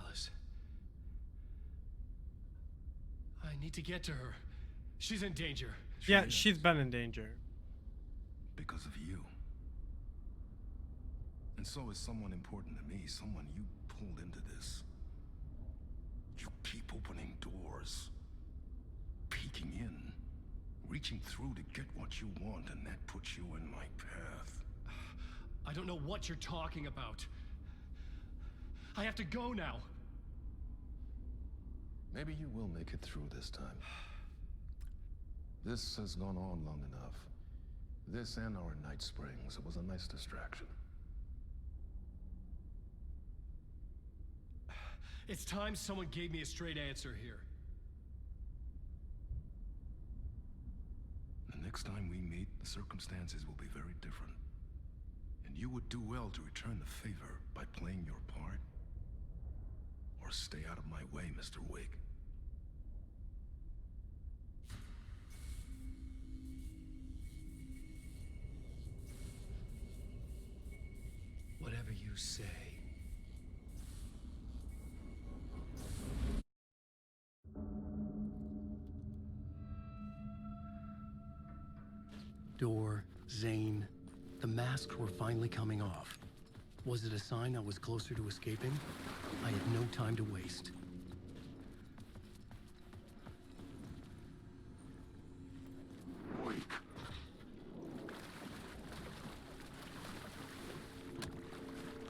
S2: Alice. I need to get to her. She's in danger.
S1: Yeah, she's been in danger.
S8: Because of you. And so is someone important to me, someone you pulled into this. You keep opening doors. Peeking in. Reaching through to get what you want, and that puts you in my path.
S2: I don't know what you're talking about. I have to go now.
S8: Maybe you will make it through this time. This has gone on long enough. This and our Night Springs. It was a nice distraction.
S2: It's time someone gave me a straight answer here.
S8: The next time we meet, the circumstances will be very different. And you would do well to return the favor by playing your part. Or stay out of my way, Mr. Wake.
S2: Whatever you say. Door, Zane, the masks were finally coming off. Was it a sign I was closer to escaping? I had no time to waste.
S8: Wake.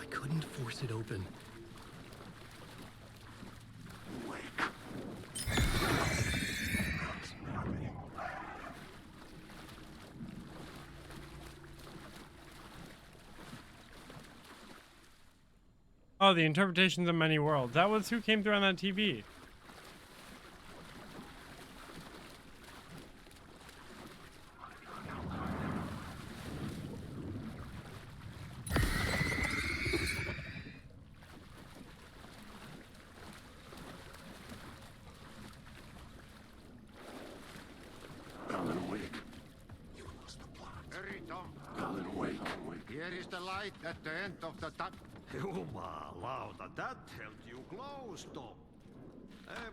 S2: I couldn't force it open.
S1: Oh, the interpretations of many worlds. That was who came through on that TV.
S11: Here is the light at the end of the tunnel.
S12: Jumalauta, that held you close, Tom.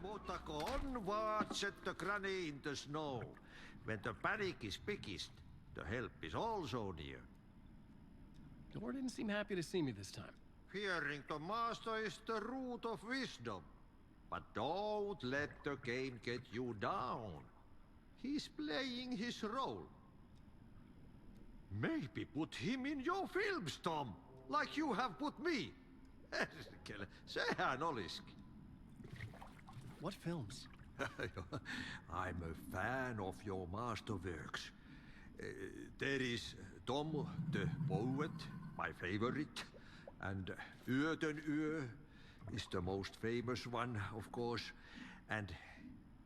S12: Mutta on watch at the granny in the snow. When the panic is biggest, the help is also near.
S2: Door didn't seem happy to see me this time.
S12: Fearing the master is the root of wisdom. But don't let the game get you down. He's playing his role. Maybe put him in your films, Tom, like you have put me. Sehän olisikin.
S2: What films?
S12: I'm a fan of your masterworks. There is Tom the Poet, my favorite, and Yöten Yö is the most famous one, of course. And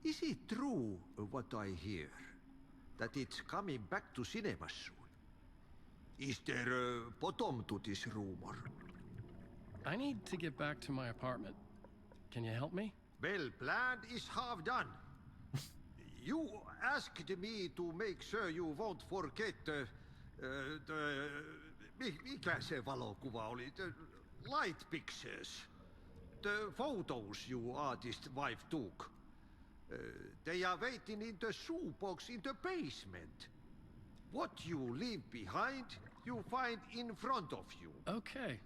S12: is it true what I hear, that it's coming back to cinemas soon? Is there a bottom to this rumor?
S2: I need to get back to my apartment. Can you help me?
S12: Well, plan is half done. You asked me to make sure you won't forget mikä se valokuva oli? The light pictures. The photos your artist wife took. They are waiting in the shoebox in the basement. What you leave behind, you find in front of you.
S2: Okay.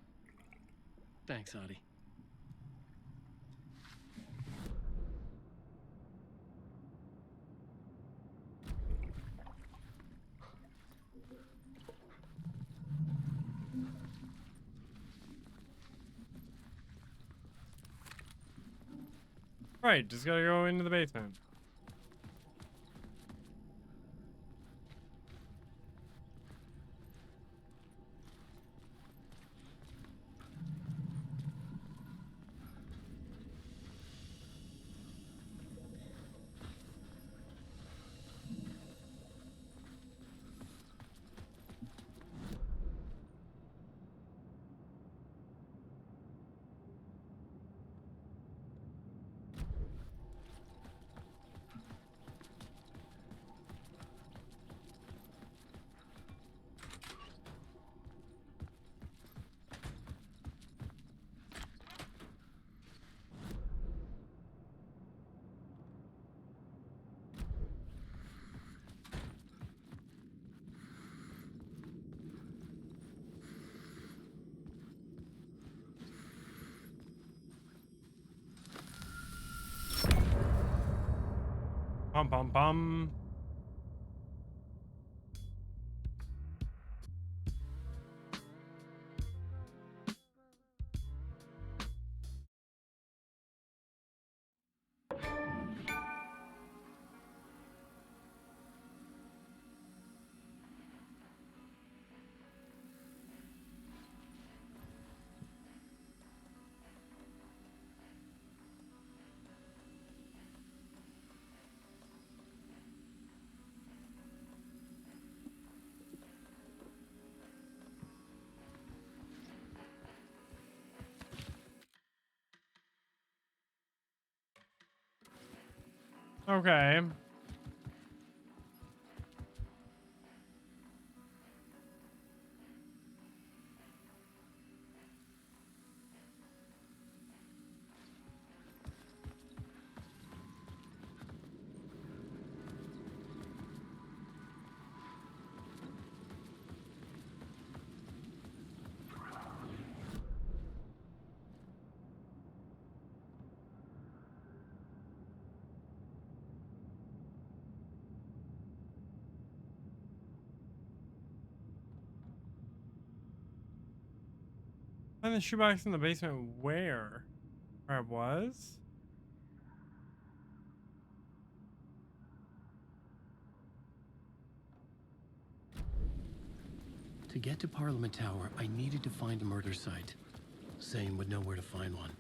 S2: Thanks, Adi.
S1: Right, just gotta go into the basement. Bum bum bum. Okay. Find the shoebox in the basement where? Where it was?
S2: To get to Parliament Tower, I needed to find a murder site. Zane would know where to find one.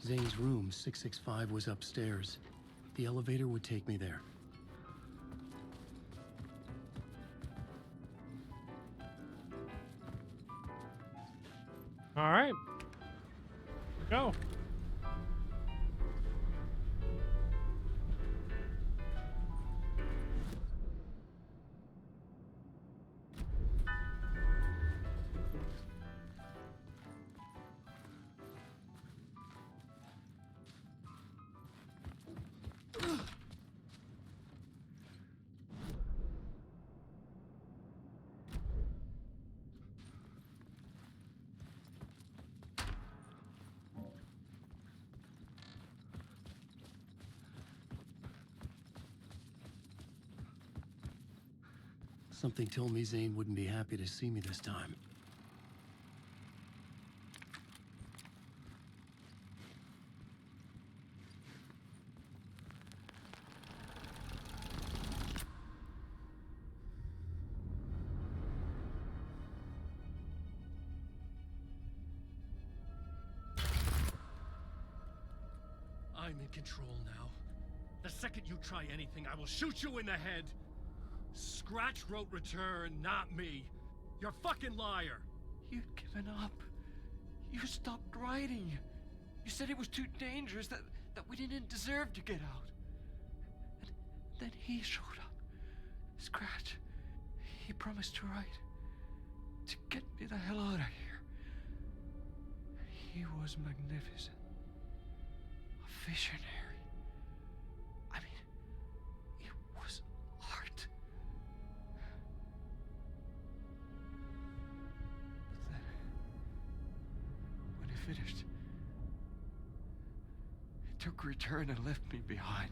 S2: Zane's room, 665, was upstairs. The elevator would take me there.
S1: All right. Go.
S2: Something told me Zane wouldn't be happy to see me this time. I'm in control now. The second you try anything, I will shoot you in the head! Scratch wrote return, not me. You're a fucking liar.
S13: You'd given up. You stopped writing. You said it was too dangerous, that we didn't deserve to get out. And then he showed up. Scratch. He promised to write. To get me the hell out of here. He was magnificent. A visionary. I mean, it was art. When he finished, he took return and left me behind.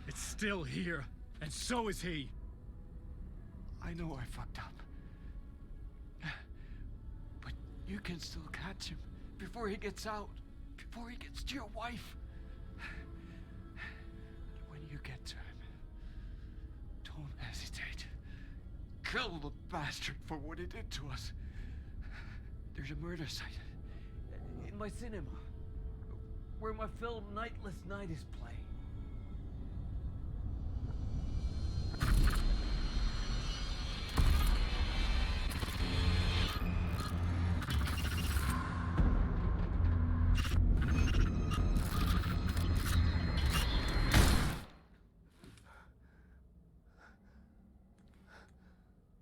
S2: It's still here, and so is he.
S13: I know I fucked up. But you can still catch him before he gets out, before he gets to your wife. When you get to him, don't hesitate. Kill the bastard for what he did to us. There's a murder site in my cinema where my film Nightless Night is playing.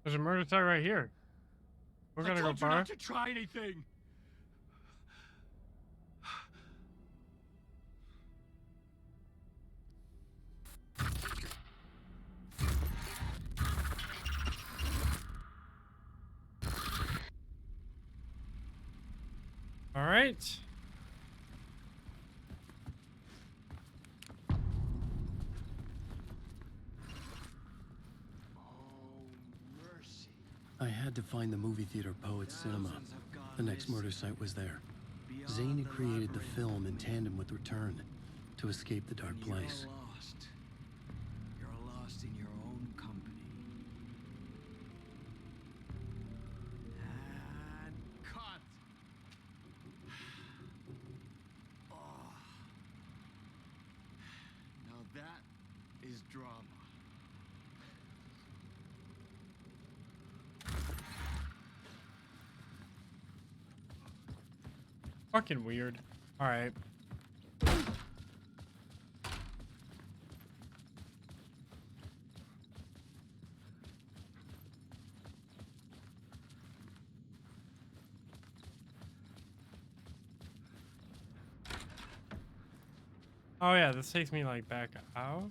S1: There's a murder site right here. We're gonna go far.
S2: I told you not to try anything.
S1: All right.
S2: I had to find the movie theater Poets Cinema. The next murder site was there. Zane had created the film in tandem with Return to escape the dark place.
S13: You're lost in your own company. And cut. Oh. Now that is drama.
S1: Fucking weird. All right. Oh yeah, this takes me like back out.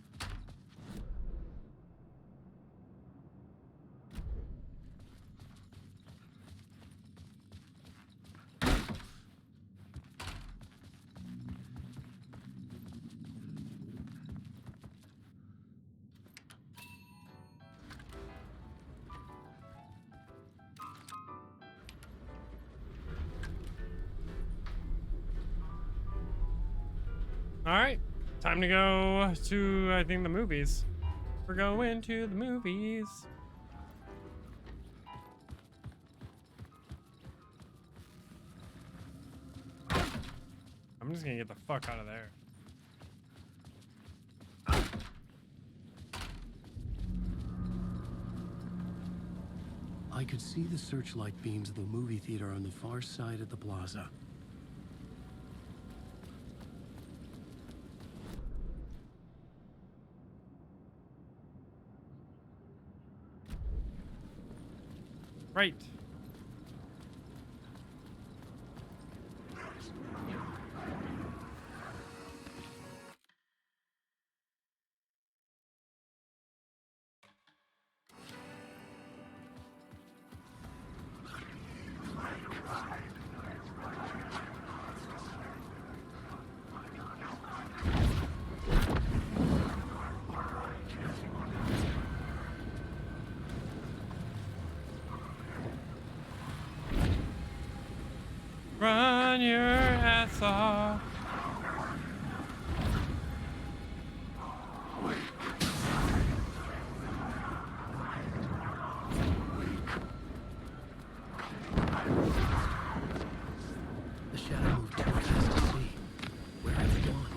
S1: All right, time to go to, I think, the movies. We're going to the movies. I'm I'm just gonna get the fuck out of there.
S2: I could see the searchlight beams of the movie theater on the far side of the plaza.
S1: Right. Run your ass off.
S2: The shadow moved too fast to see. Where have they gone?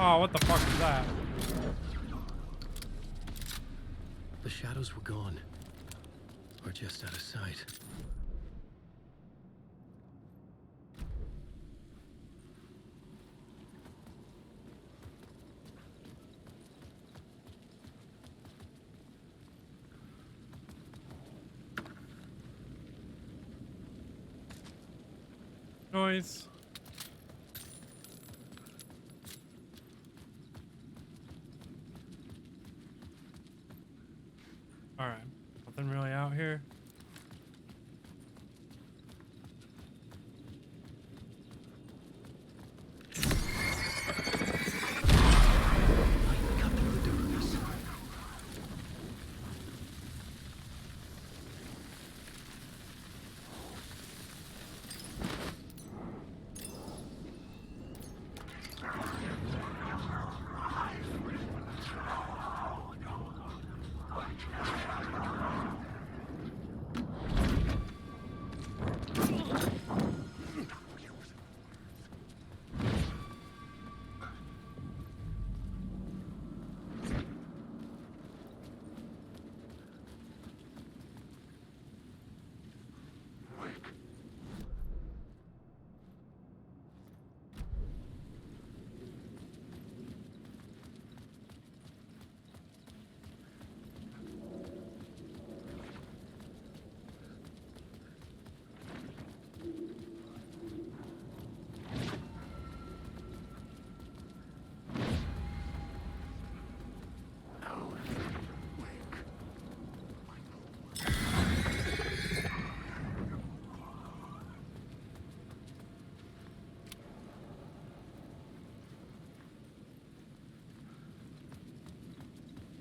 S1: Oh, what the fuck is that?
S2: The shadows were gone. Or just out of sight.
S1: Noise. Alright, nothing really out here.
S2: Cut through the darkness.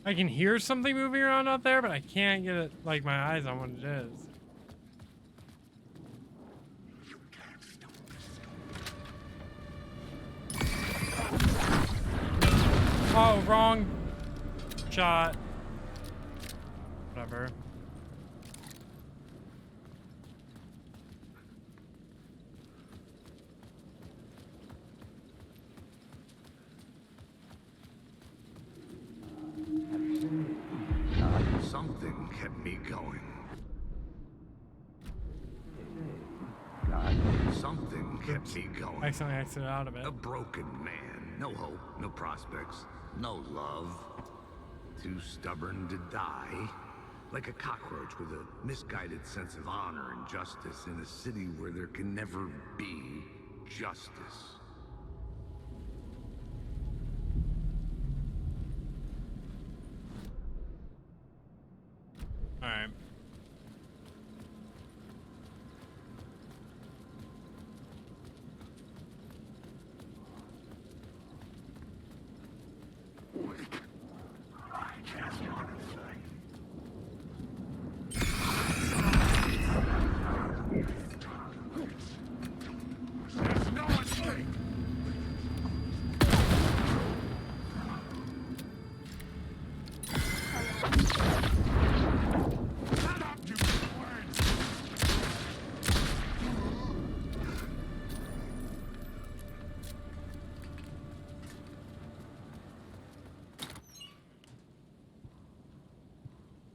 S1: I can hear something moving around out there, but I can't get it, like, my eyes on what it is. Oh, wrong shot. Whatever.
S5: Something kept me going. Something kept me going.
S1: Accidentally exited out of it.
S5: A broken man. No hope, no prospects, no love. Too stubborn to die. Like a cockroach with a misguided sense of honor and justice in a city where there can never be justice.
S1: Alright.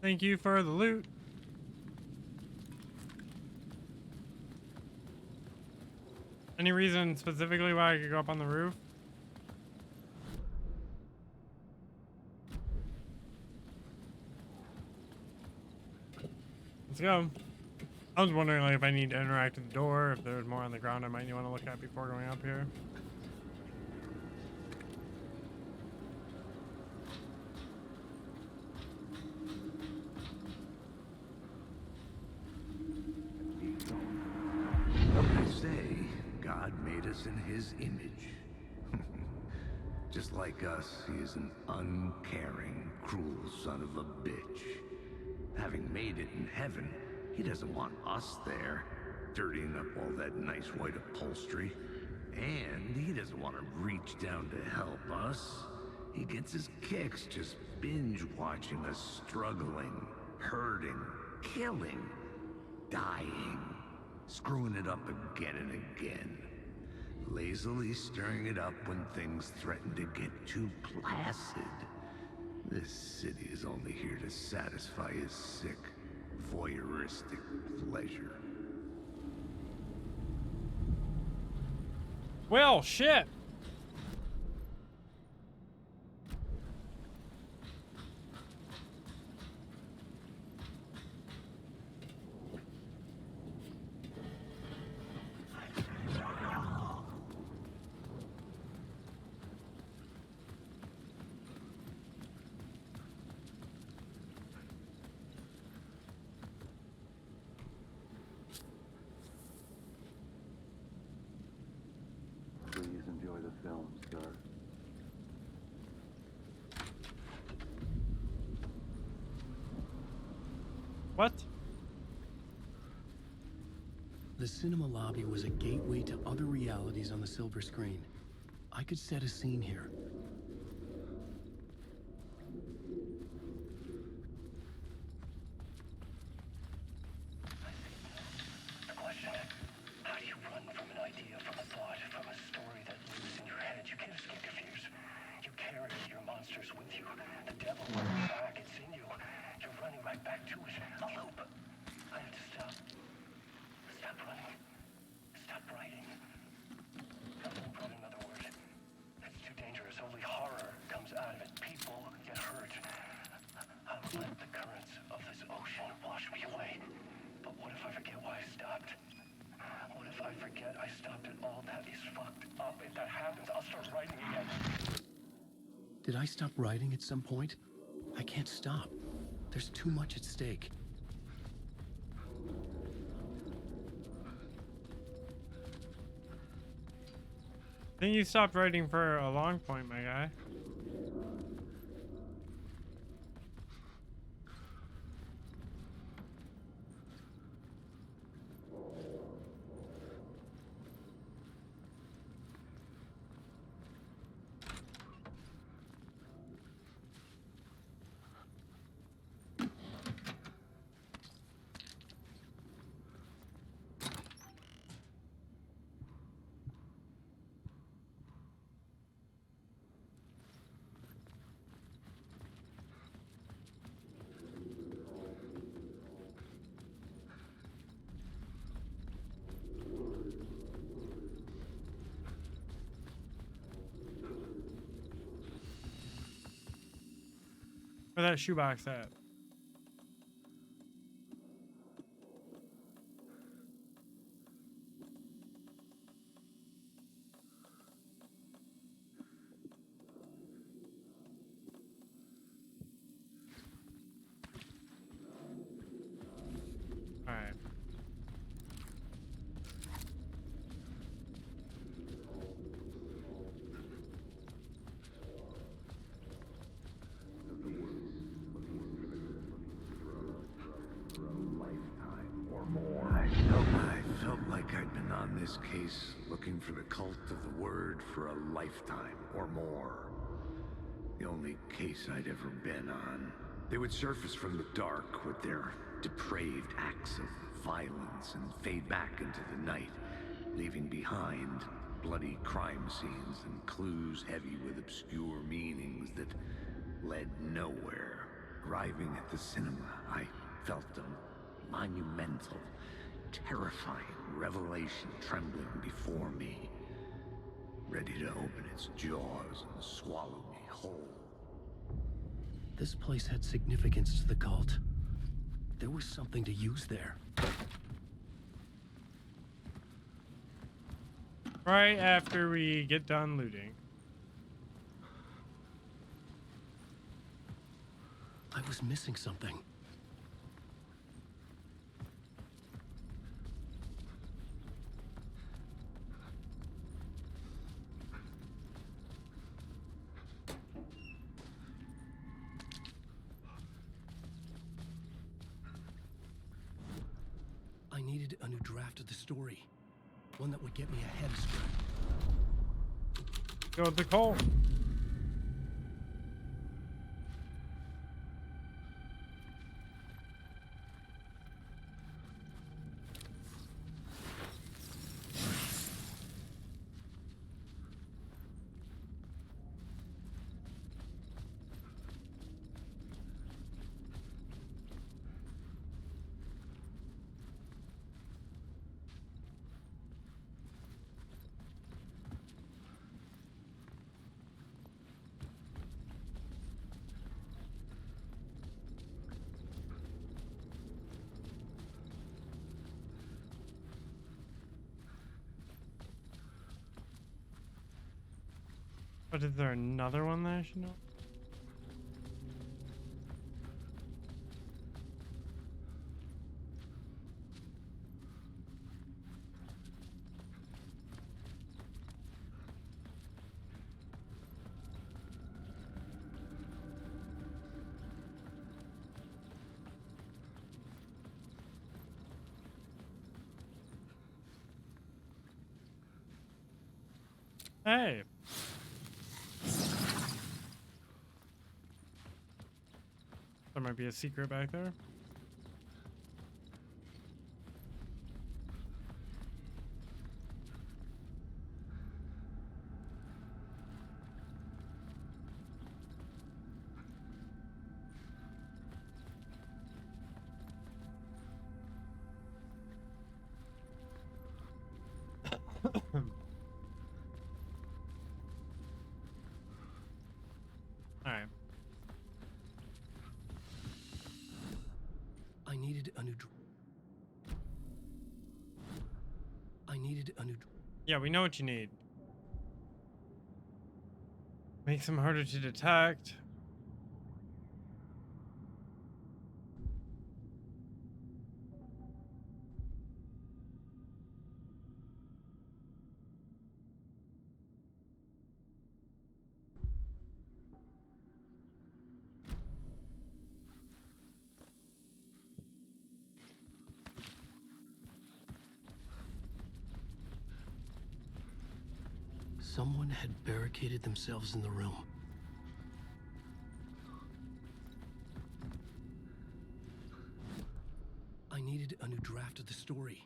S1: Thank you for the loot. Any reason specifically why I could go up on the roof? Let's go. I was wondering like if I need to interact with the door, if there's more on the ground I might want to look at before going up here.
S5: They say God made us in his image. Just like us, he is an uncaring, cruel son of a bitch. Having made it in heaven, he doesn't want us there, dirtying up all that nice white upholstery. And he doesn't want to reach down to help us. He gets his kicks just binge watching us struggling, hurting, killing, dying, screwing it up again and again. Lazily stirring it up when things threaten to get too placid. This city is only here to satisfy his sick, voyeuristic pleasure.
S1: Well, shit.
S14: Please enjoy the film, sir.
S1: What?
S2: The cinema lobby was a gateway to other realities on the silver screen. I could set a scene here. The question, how do you run from an idea, from a thought, from a story that lives in your head? You can't escape confused. You carry your monsters with you. The devil runs back, it's in you. You're running right back to it. A loop. I have to stop. Stop running. Stop writing. Don't put another word. It's too dangerous. Only horror comes out of it. People get hurt. I'll let the currents of this ocean wash me away. But what if I forget why I stopped? What if I forget I stopped at all? That is fucked up. If that happens, I'll start writing again. Did I stop writing at some point? I can't stop. There's too much at stake.
S1: I think you stopped writing for a long point, my guy. Where that shoebox at? All right.
S5: I felt like I'd been on this case looking for the cult of the word for a lifetime or more. The only case I'd ever been on. They would surface from the dark with their depraved acts of violence and fade back into the night, leaving behind bloody crime scenes and clues heavy with obscure meanings that led nowhere. Arriving at the cinema, I felt a monumental, terrifying revelation trembling before me, ready to open its jaws and swallow me whole.
S2: This place had significance to the cult. There was something to use there.
S1: Right after we get done looting.
S2: I was missing something. I needed a new draft of the story. One that would get me ahead of script.
S1: Go with the call. But is there another one that I should know? Hey. There might be a secret back there. All right.
S2: I needed a new.
S1: Yeah, we know what you need. Makes them harder to detect.
S2: Someone had barricaded themselves in the room. I needed a new draft of the story.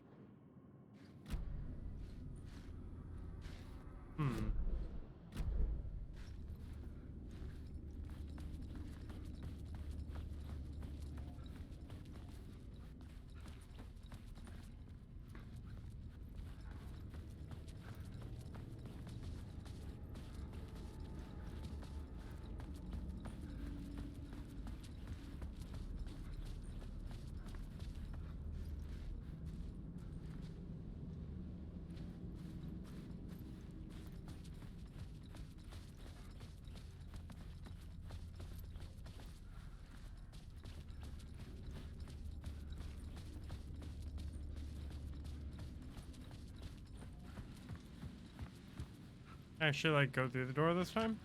S2: I should like go through the door this time.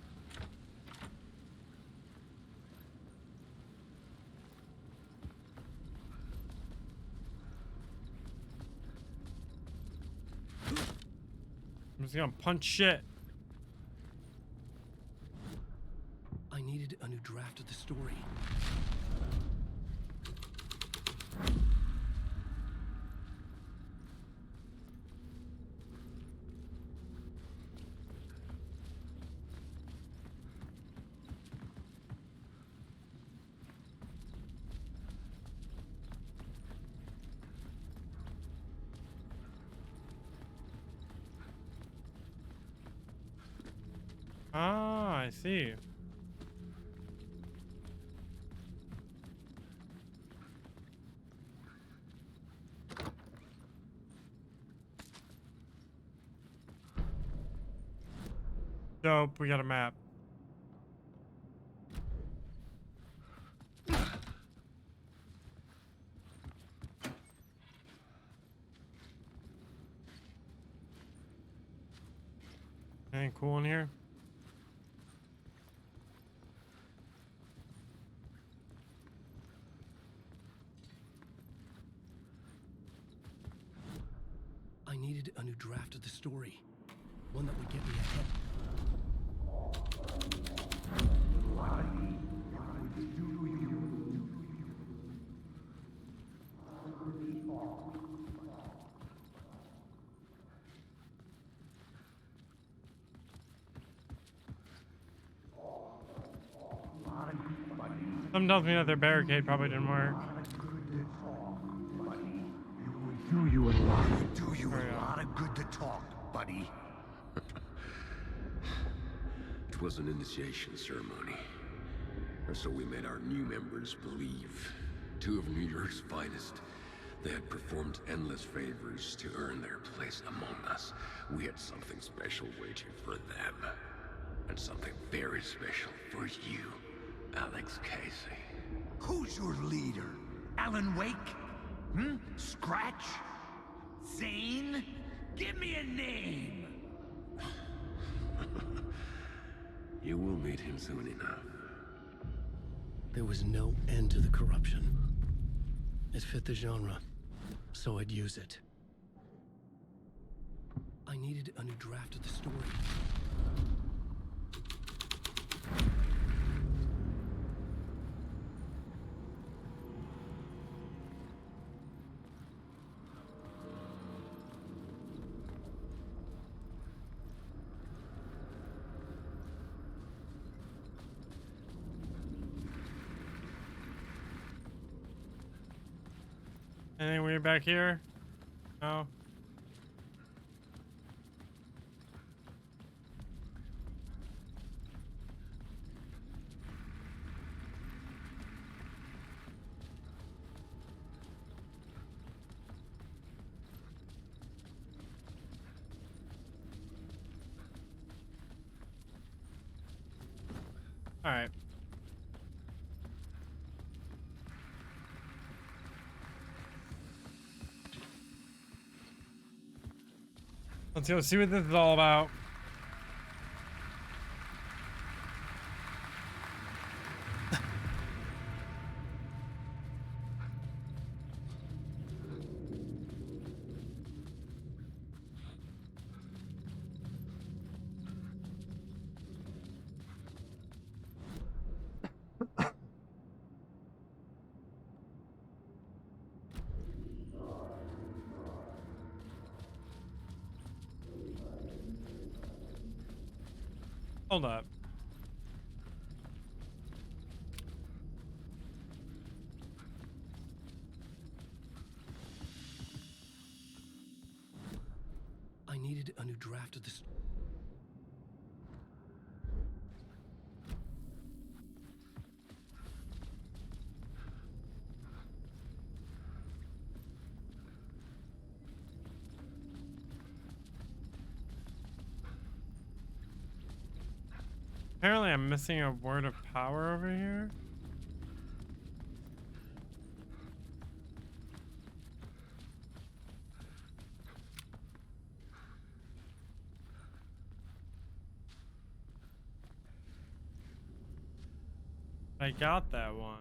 S2: I'm just gonna punch shit. I needed a new draft of the story.
S1: Ah, I see. Dope, we got a map. Anything cool in here?
S2: I needed a new draft of the story. One that would get me ahead.
S1: Something tells me that their barricade probably didn't work.
S5: Do you a lot of good to talk, buddy.
S15: It was an initiation ceremony. And so we made our new members believe. Two of New York's finest. They had performed endless favors to earn their place among us. We had something special waiting for them. And something very special for you, Alex Casey.
S5: Who's your leader? Alan Wake? Scratch? Zane? Give me a name!
S15: You will meet him soon enough.
S2: There was no end to the corruption. It fit the genre, so I'd use it. I needed a new draft of the story.
S1: Anything weird back here? No. All right. Let's go see what this is all about. Hold up.
S2: I needed a new draft of this.
S1: Apparently I'm missing a word of power over here. I got that one.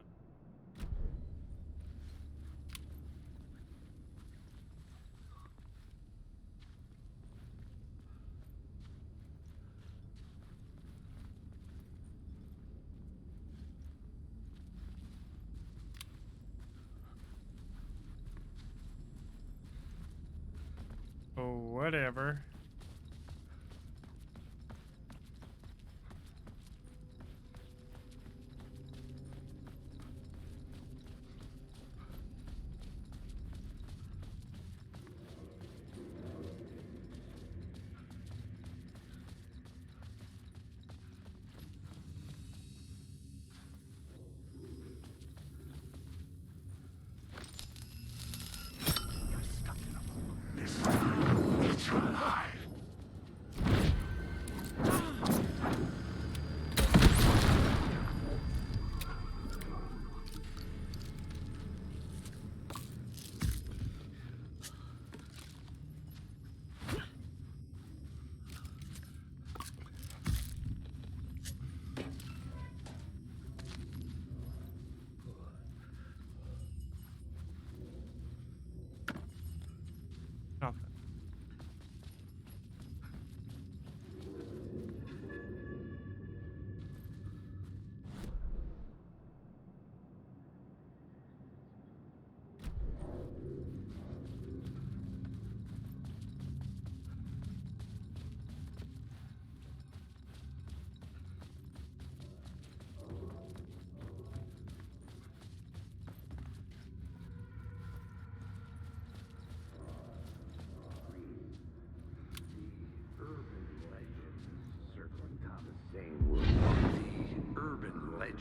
S1: Oh, whatever.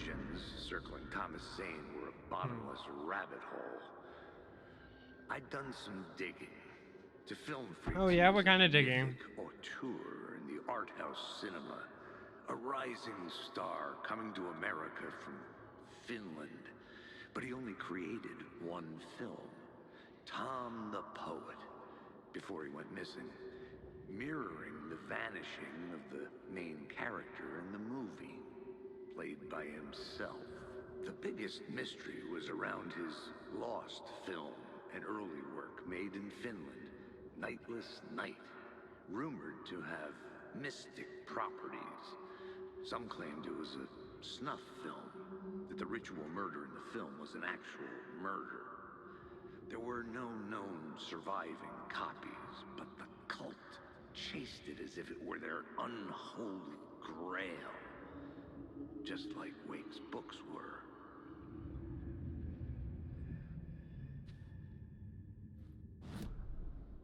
S5: mentions circling Thomas Zane were a bottomless rabbit hole. I'd done some digging to film freaks.
S1: Oh yeah, what kind of digging?
S5: Auteur in the art house cinema. A rising star coming to America from Finland. But he only created one film. Tom the Poet. Before he went missing. Mirroring the vanishing of the main character in the movie. Played by himself. The biggest mystery was around his lost film. An early work made in Finland. Nightless Night. Rumored to have mystic properties. Some claimed it was a snuff film, that the ritual murder in the film was an actual murder. There were no known surviving copies, but the cult chased it as if it were their unholy grail, just like Wake's books were.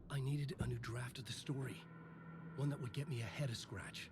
S2: I needed a new draft of the story, one that would get me ahead of Scratch.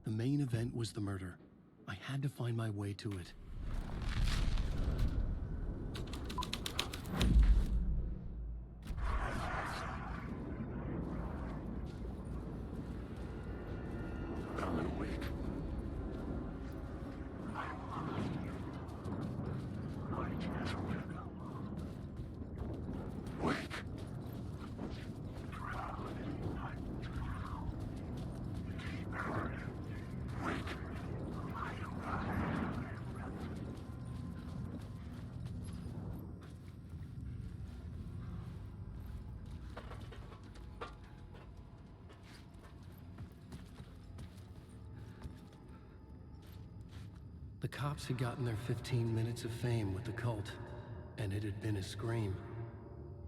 S2: The main event was the murder. I had to find my way to it. The cops had gotten their 15 minutes of fame with the cult, and it had been a scream.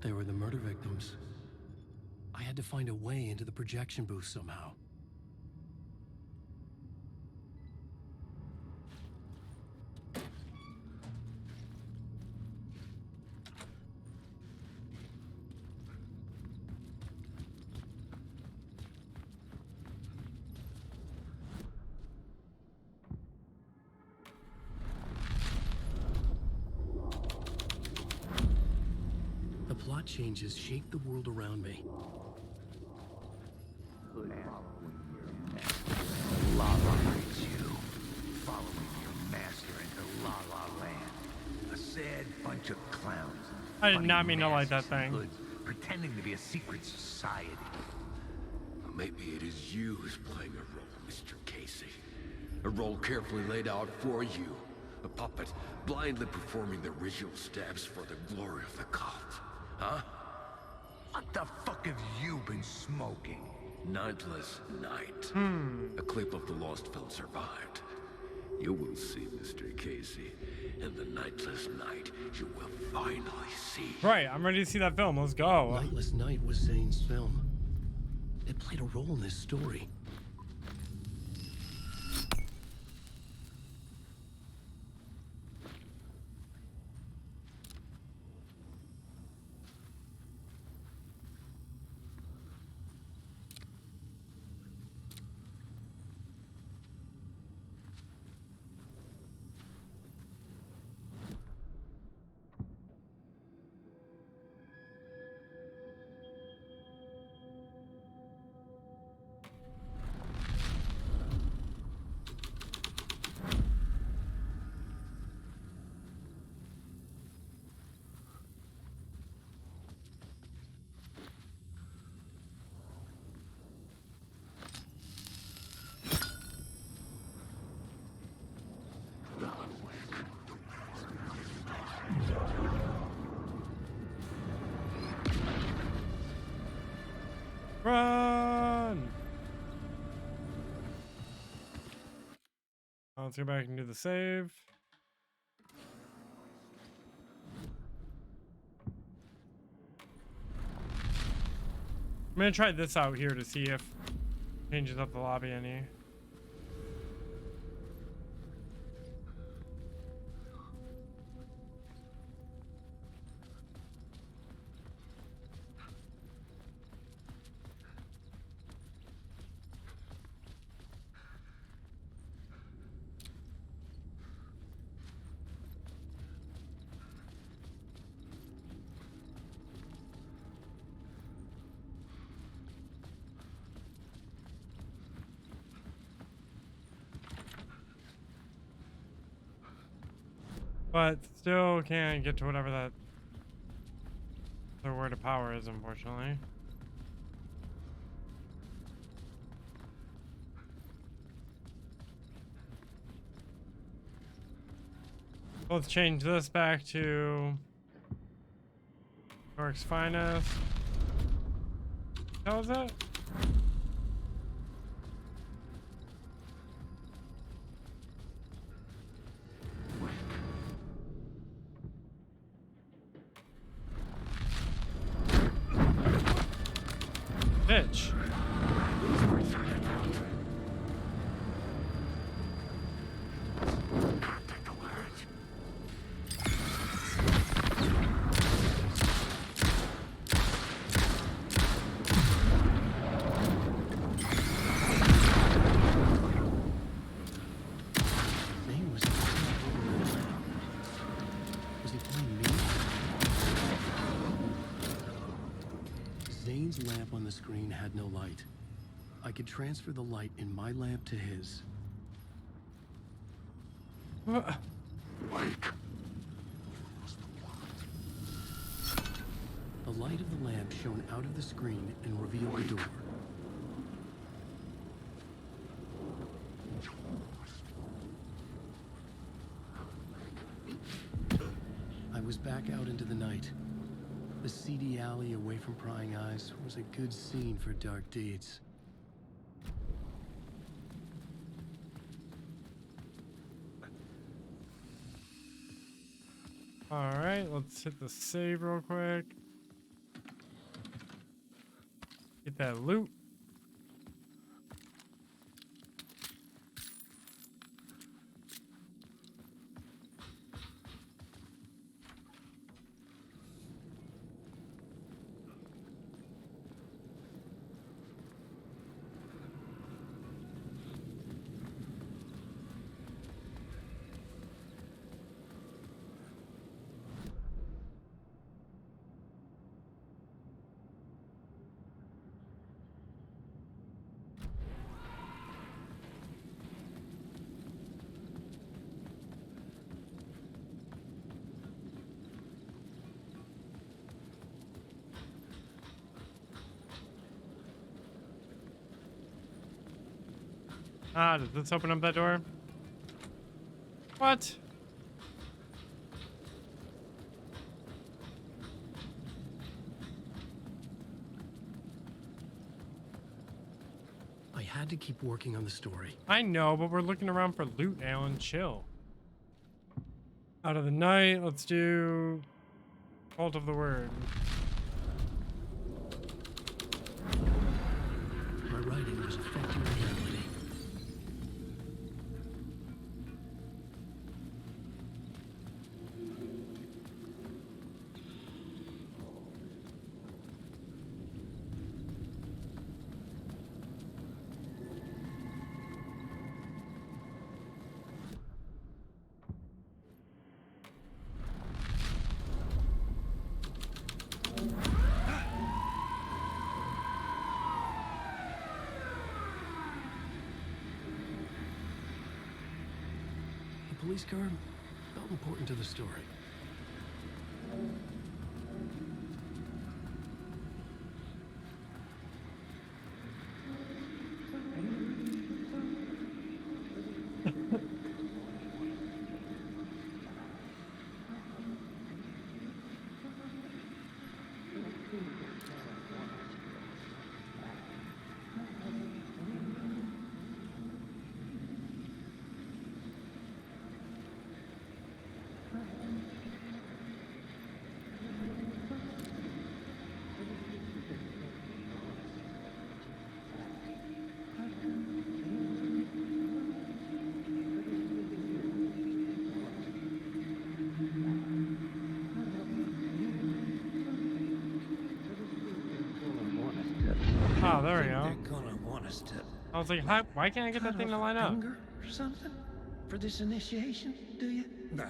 S2: They were the murder victims. I had to find a way into the projection booth somehow. The plot changes shaped the world around me.
S5: Lava brings you, following your master into La La Land. A sad bunch of clowns.
S1: I did not mean to like that thing.
S5: Hoods, pretending to be a secret society.
S15: Maybe it is you who's playing a role, Mr. Casey. A role carefully laid out for you. A puppet, blindly performing the ritual steps for the glory of the cult. Huh?
S5: What the fuck have you been smoking?
S15: Nightless Night. A clip of the lost film survived. You will see, Mr. Casey. In the Nightless Night, you will finally see.
S1: Right, I'm ready to see that film. Let's go.
S2: Nightless Night was Zane's film. It played a role in this story.
S1: Run! Let's go back and do the save. I'm gonna try this out here to see if it changes up the lobby any. But still can't get to whatever that the word of power is, unfortunately. Let's change this back to York's finest. How was that? Bitch.
S2: Zane's lamp on the screen had no light. I could transfer the light in my lamp to his. The light of the lamp shone out of the screen and revealed the door. I was back out into the night. The seedy alley away from prying eyes was a good scene for dark deeds.
S1: All right, let's hit the save real quick. Get that loot. Ah, does this open up that door? What?
S2: I had to keep working on the story.
S1: I know, but we're looking around for loot, Alan. Chill. Out of the night, let's do Cult of the Word.
S2: My writing was affecting reality. The police car felt important to the story.
S1: Oh, there we
S7: Think
S1: go.
S7: they're gonna want us to
S1: I was like, why can't I get that thing to line up?
S7: hunger or something for this initiation, do you?
S8: Nah,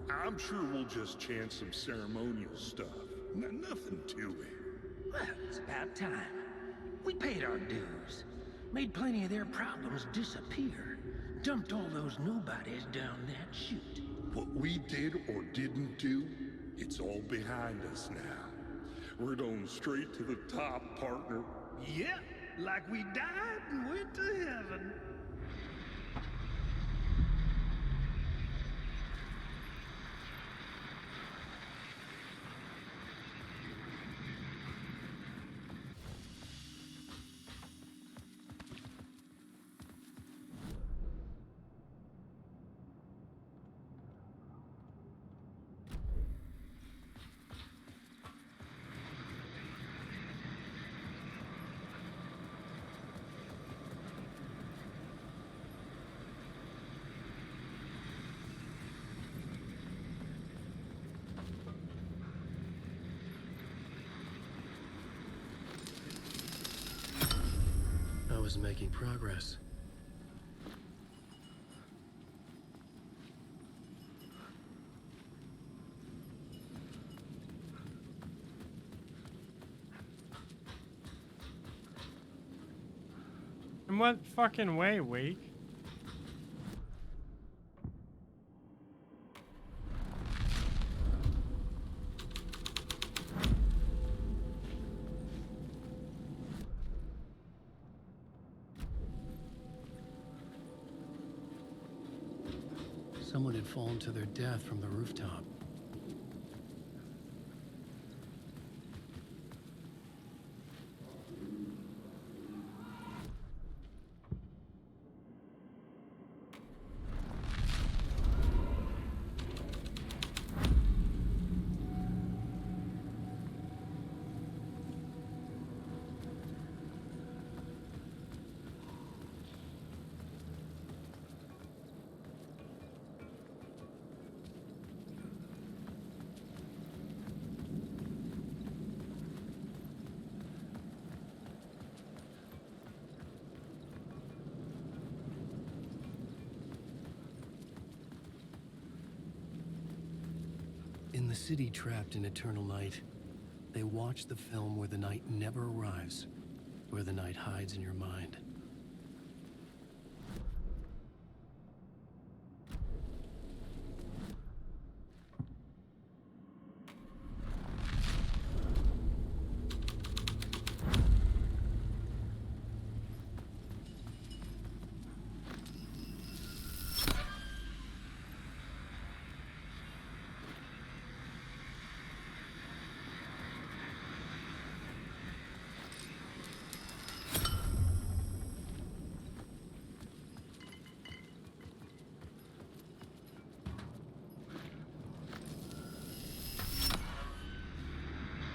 S8: I'm sure we'll just chant some ceremonial stuff. Nothing to it.
S7: Well, it's about time. We paid our dues. Made plenty of their problems disappear. Dumped all those nobodies down that chute.
S8: What we did or didn't do, it's all behind us now. We're going straight to the top, partner.
S7: Yeah, like we died and went to heaven.
S2: I was making progress.
S1: In what fucking way, Wake?
S2: Someone had fallen to their death from the rooftop. In the city trapped in eternal night, they watch the film where the night never arrives, where the night hides in your mind.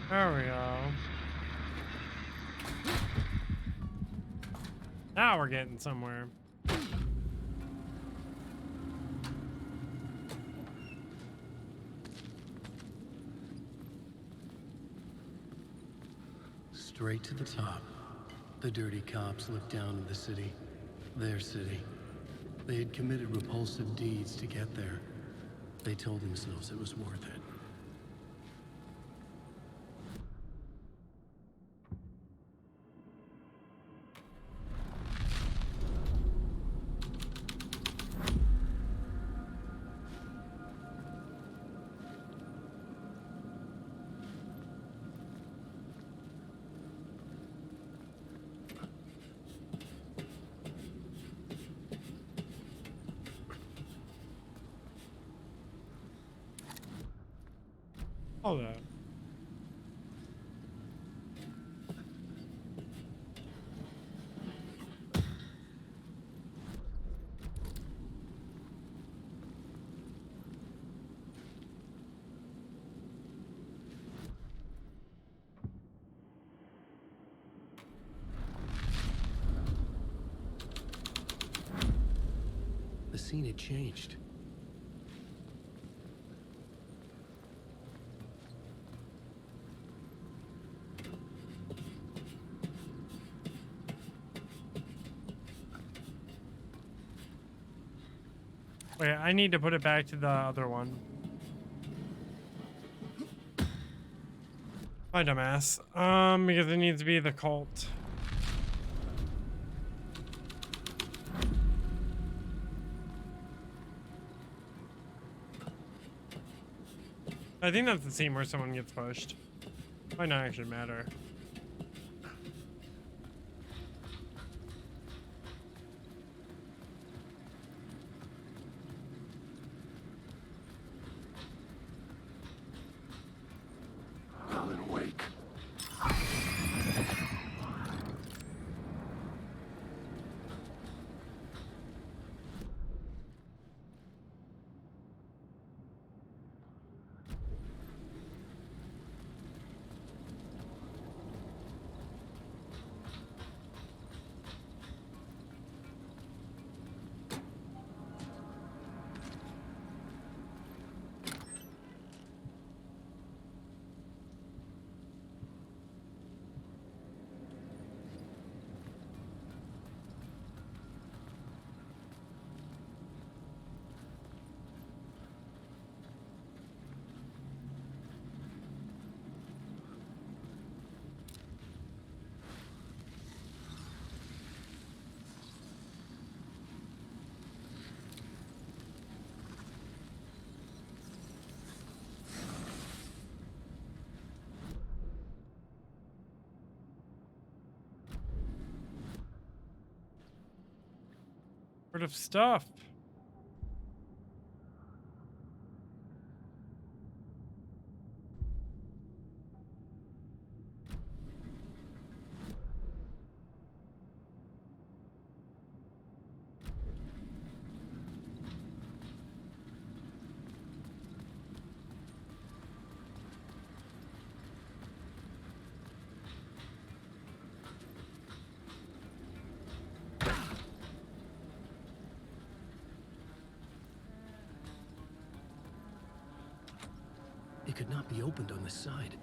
S1: There we go. Now we're getting somewhere.
S2: Straight to the top. The dirty cops looked down at the city. Their city. They had committed repulsive deeds to get there. They told themselves it was worth it.
S1: Hold up.
S2: The scene had changed.
S1: Wait, I need to put it back to the other one. My dumbass. Because it needs to be the cult. I think that's the scene where someone gets pushed. Might not actually matter.
S3: Alan Wake. Sort of stuff.
S2: It could not be opened on this side.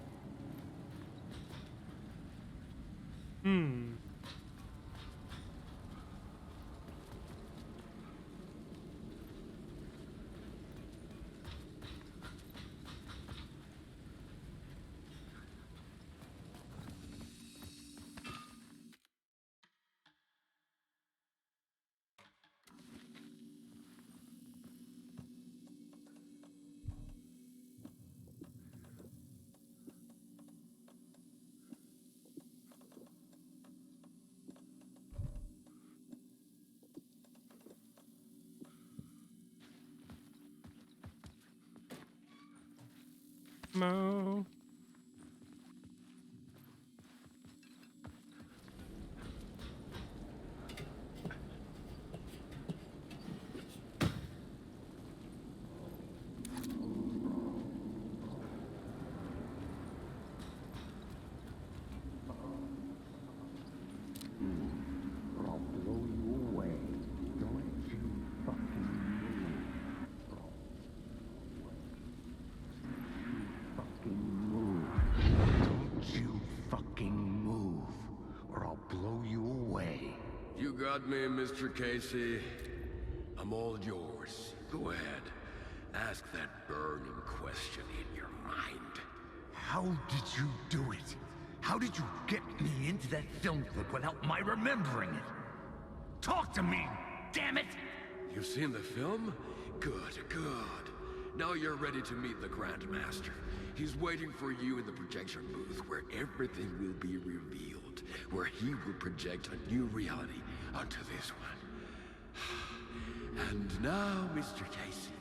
S1: Mo.
S5: I'll blow you away. Don't you fucking move. Don't you fucking move, or I'll blow you away.
S15: You got me, Mr. Casey. I'm all yours. Go ahead. Ask that burning question in your mind.
S5: How did you do it? How did you get me into that film clip without my remembering it? Talk to me, damn it!
S15: You've seen the film? Good, good. Now you're ready to meet the Grandmaster. He's waiting for you in the projection booth where everything will be revealed, where he will project a new reality onto this one. And now, Mr. Casey,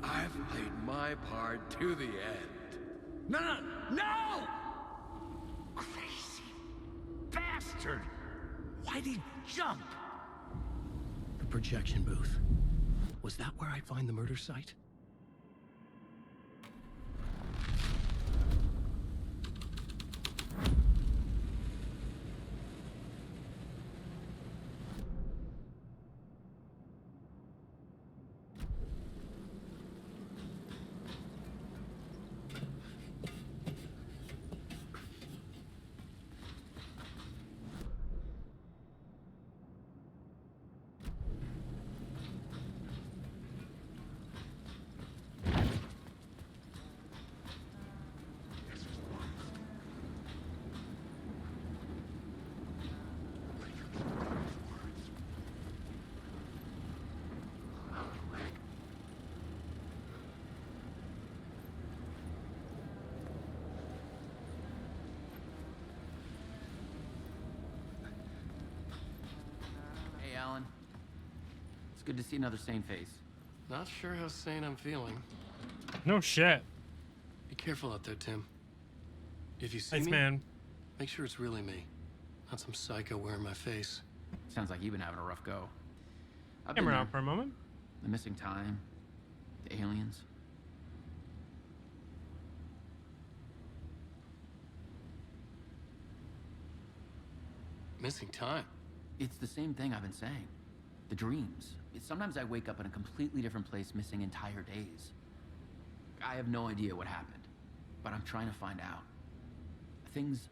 S15: I've played my part to the end.
S5: No, no, no! Crazy bastard! Why'd he jump?
S2: The projection booth. Was that where I'd find the murder site?
S4: good to see another sane face.
S2: Not sure how sane I'm feeling.
S1: No shit.
S2: Be careful out there, Tim. If you see
S1: Thanks,
S2: me,
S1: man.
S2: make sure it's really me, not some psycho wearing my face.
S4: Sounds like you've been having a rough go. I've
S1: Camera
S4: been
S1: out for a moment.
S4: The missing time, the aliens.
S2: Missing time?
S4: It's the same thing I've been saying. The dreams. Sometimes I wake up in a completely different place, missing entire days. I have no idea what happened, but I'm trying to find out. Things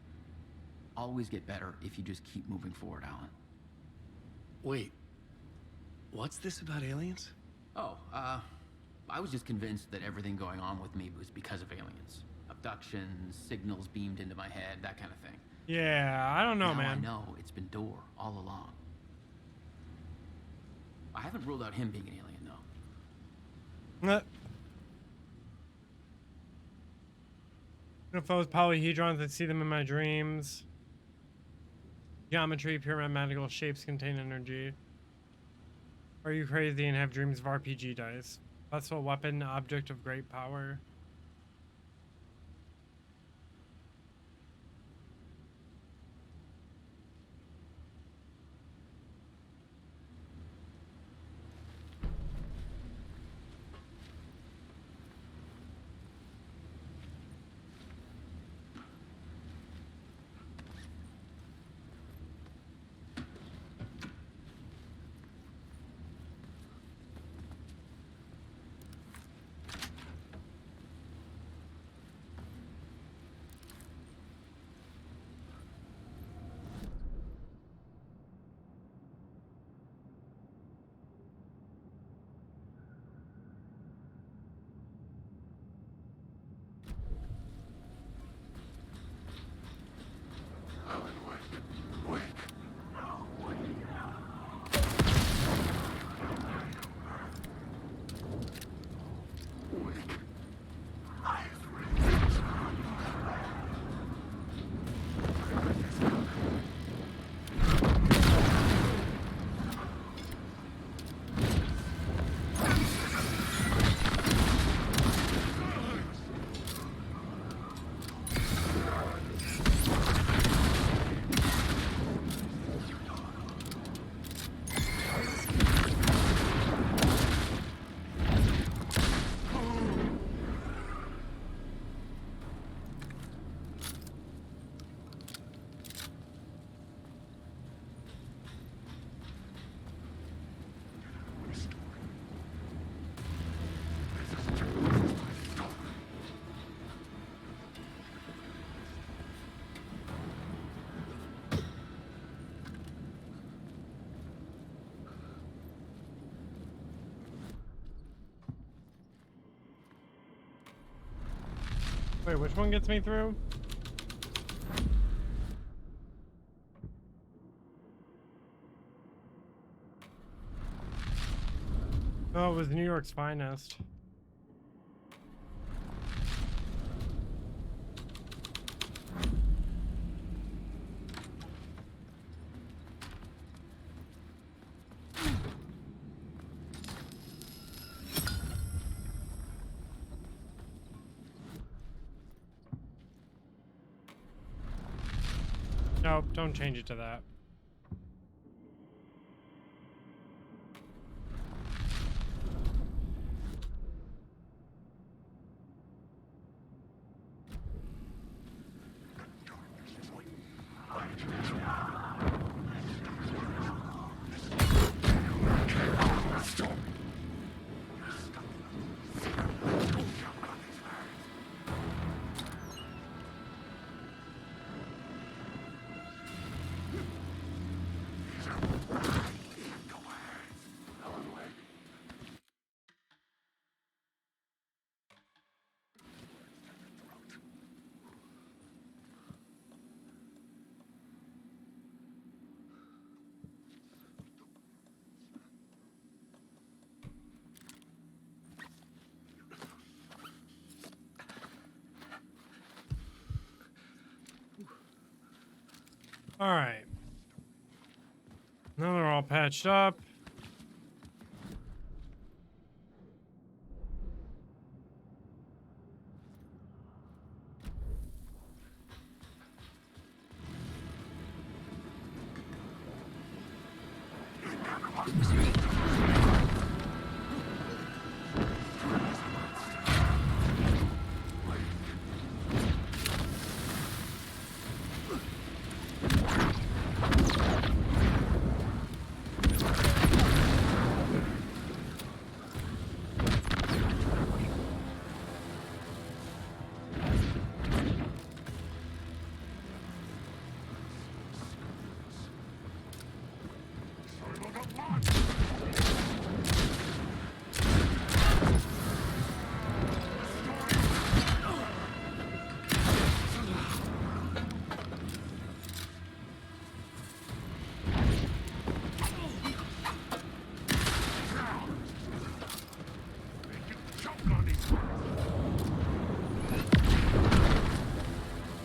S4: always get better if you just keep moving forward, Alan.
S2: Wait. What's this about aliens?
S4: Oh, I was just convinced that everything going on with me was because of aliens. Abductions, signals beamed into my head, that kind of thing.
S1: Yeah, I don't know,
S4: Now
S1: man.
S4: I know it's been Door all along. I haven't ruled out him being an alien, though.
S1: If I was polyhedrons, I'd see them in my dreams. Geometry, pure mathematical shapes contain energy. Are you crazy and have dreams of RPG dice? Vessel, weapon, object of great power. Wait, which one gets me through? Oh, it was New York's finest. Nope, don't change it to that. All right. Now they're all patched up.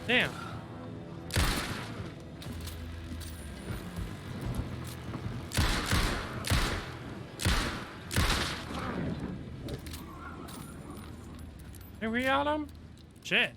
S1: Damn. Hey, we got him? Shit.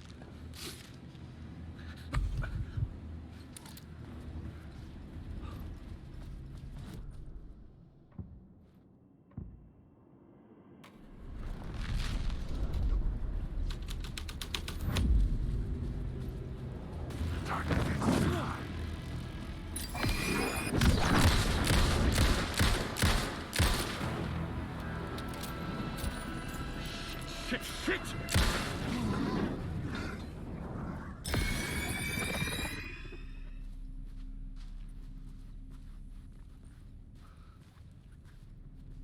S2: Shit!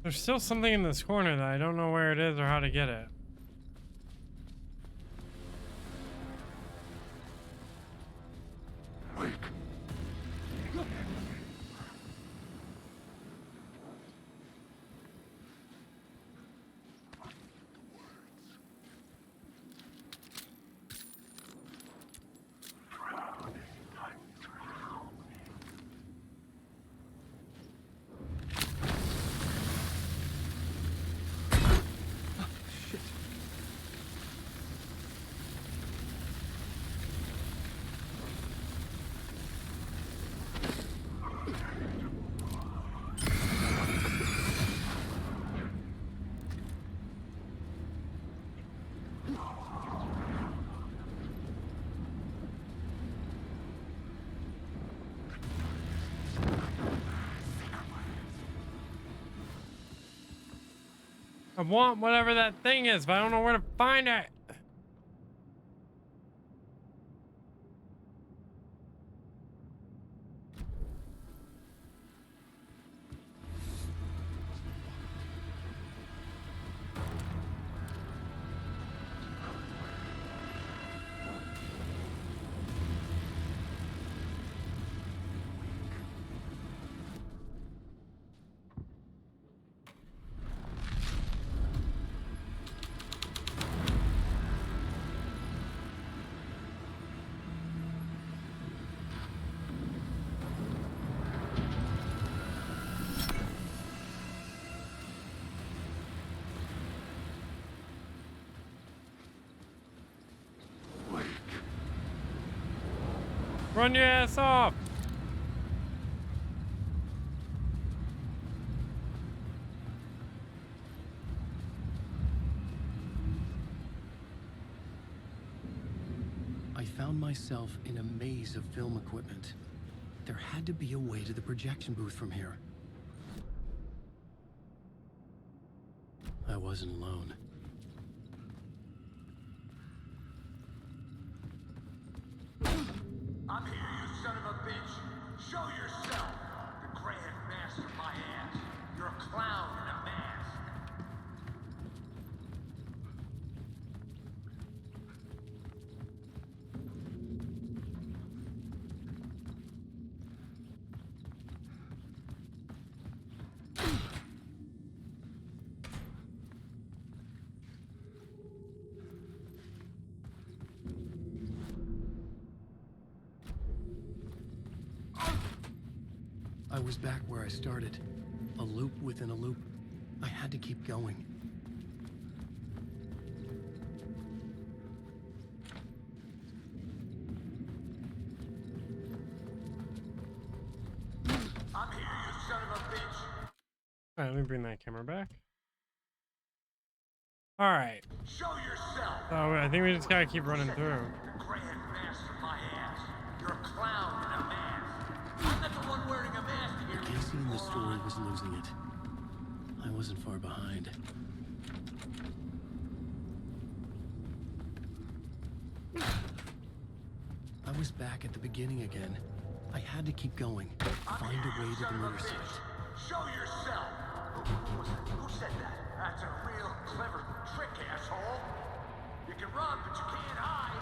S1: There's still something in this corner that I don't know where it is or how to get it. I want whatever that thing is, but I don't know where to find it. Run your ass off!
S2: I found myself in a maze of film equipment. There had to be a way to the projection booth from here. I wasn't alone.
S16: I'm here, you son of a bitch! Show yourself! The Grand Master my ass! You're a clown in a mask!
S2: I was back where I started. A loop within a loop. I had to keep going.
S1: All right, let me bring that camera back. All right.
S16: Show yourself.
S1: So I think we just gotta keep running through.
S16: The Grand Master, my ass. You're a clown in a mask. I'm not the one wearing a mask here.
S2: Casey in the story was losing it. I wasn't far behind. I was back at the beginning again. I had to keep going. Find a way to the murder site.
S16: Show yourself. Who said that? That's a real clever trick, asshole. You can run, but you can't hide.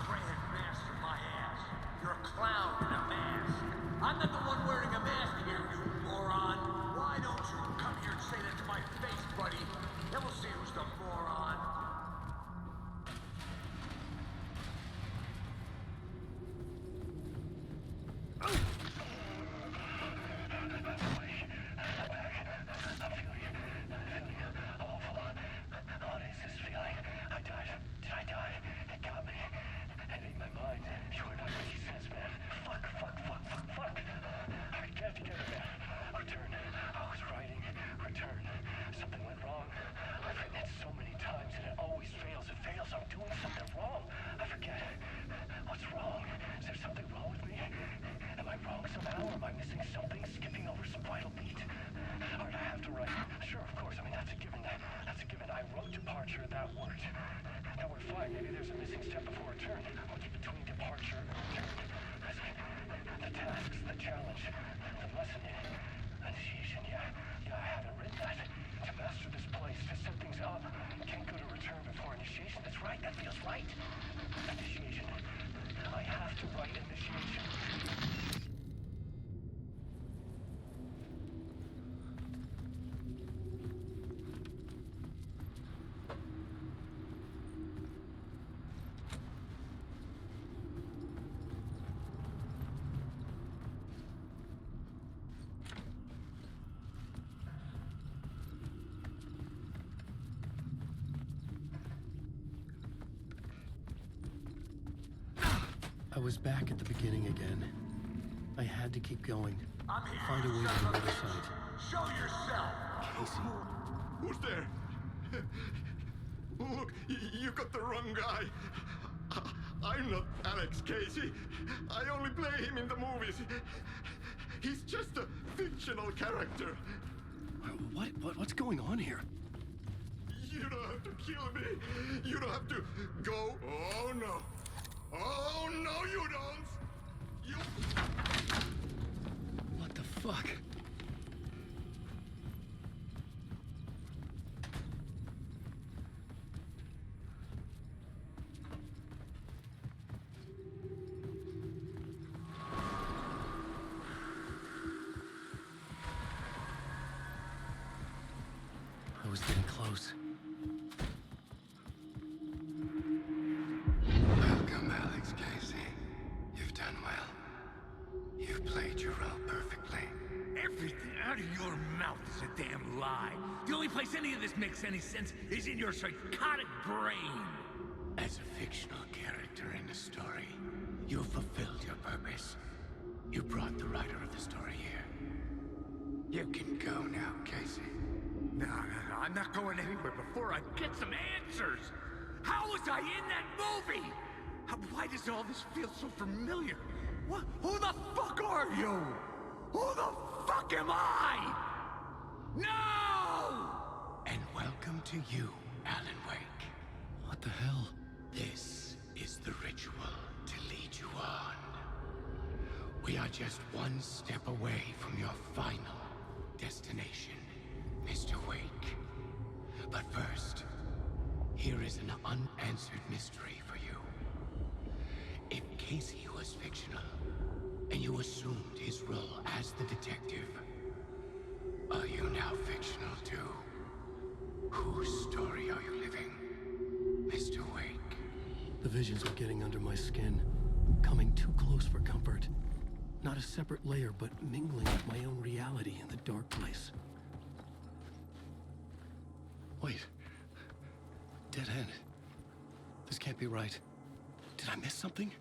S16: Grand Master, my ass. You're a clown in a mask. I'm not the one wearing a mask here, you moron. Why don't you come here and say that to my face, buddy? Then we'll see who's the moron.
S17: Maybe there's a missing step before return. What's between departure and return? The tasks, the challenge, the lesson, initiation. Yeah, I haven't written that. To master this place, to set things up. Can't go to return before initiation. That's right, that feels right. Initiation. I have to write initiation.
S2: I was back at the beginning again. I had to keep going. Find a way to the murder site.
S16: Show yourself.
S2: Casey.
S8: Who's there? Look, you got the wrong guy. I'm not Alex Casey. I only play him in the movies. He's just a fictional character.
S2: What's going on here?
S8: You don't have to kill me. You don't have to go. Oh no. Oh no, you don't. You.
S2: What the fuck? I was getting close.
S18: Welcome, Alex Casey. You've done well. You've played your role perfectly.
S19: Everything out of your mouth is a damn lie. The only place any of this makes any sense is in your psychotic brain.
S18: As a fictional character in a story, you fulfilled your purpose. You brought the writer of the story here. You can go now, Casey.
S19: No, I'm not going anywhere before I get some answers. How was I in that movie? Why does all this feel so familiar? What? Who the fuck are you? Who the fuck am I? No!
S18: And welcome to you, Alan Wake.
S2: What the hell?
S18: This is the ritual to lead you on. We are just one step away from your final destination, Mr. Wake. But first, here is an unanswered mystery for you. If Casey was fictional, and you assumed his role as the detective, are you now fictional too? Whose story are you living, Mr. Wake?
S2: The visions were getting under my skin, coming too close for comfort. Not a separate layer, but mingling with my own reality in the dark place. Wait. Dead end. This can't be right. Did I miss something?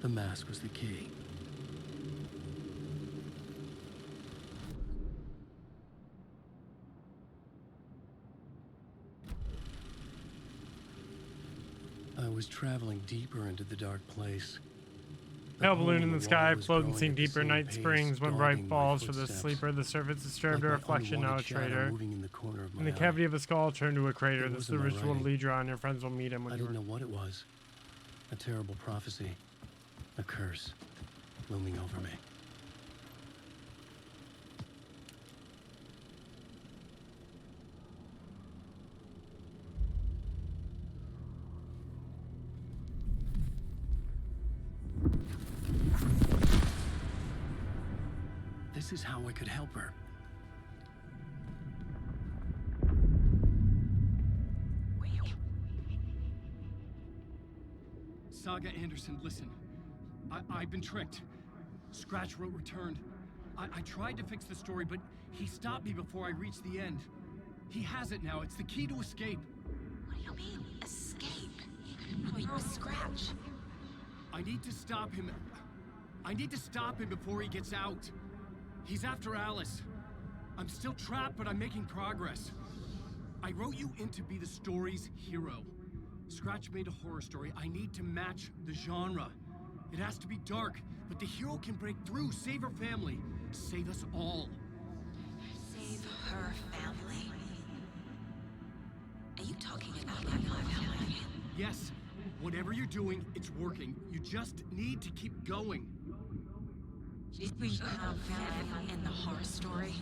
S2: The mask was the key. I was traveling deeper into the dark place.
S1: Pale balloon in the sky, floating, seen deeper. Night springs, when bright falls for the sleeper. The surface disturbed, a reflection, now a traitor. In the cavity of a skull, turned to a crater. This is the ritual to lead you on. Your friends will meet him when
S2: I didn't know what it was. A terrible prophecy. A curse. Looming over me. This is how I could help her. Saga Anderson, listen. I've been tricked. Scratch wrote returned. I tried to fix the story, but he stopped me before I reached the end. He has it now. It's the key to escape.
S9: What do you mean, escape? Probably no Scratch.
S2: I need to stop him. I need to stop him before he gets out. He's after Alice. I'm still trapped, but I'm making progress. I wrote you in to be the story's hero. Scratch made a horror story. I need to match the genre. It has to be dark, but the hero can break through, save her family, save us all.
S9: Save her family? Are you talking about my family?
S2: Yes. Whatever you're doing, it's working. You just need to keep going.
S9: We have family in the horror story.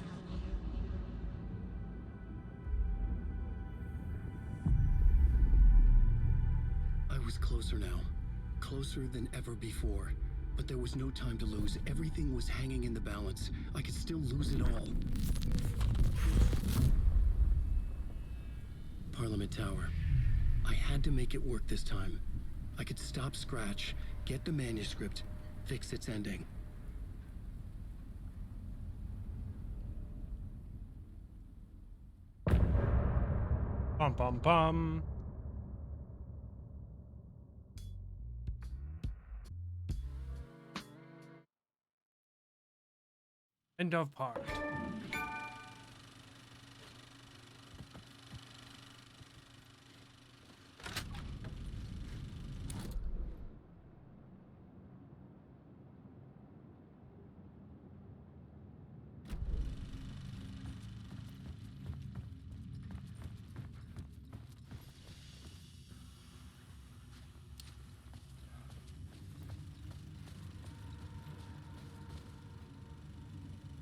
S2: I was closer now. Closer than ever before. But there was no time to lose. Everything was hanging in the balance. I could still lose it all. Parliament Tower. I had to make it work this time. I could stop Scratch, get the manuscript, fix its ending.
S1: Bum bum bum. End of part.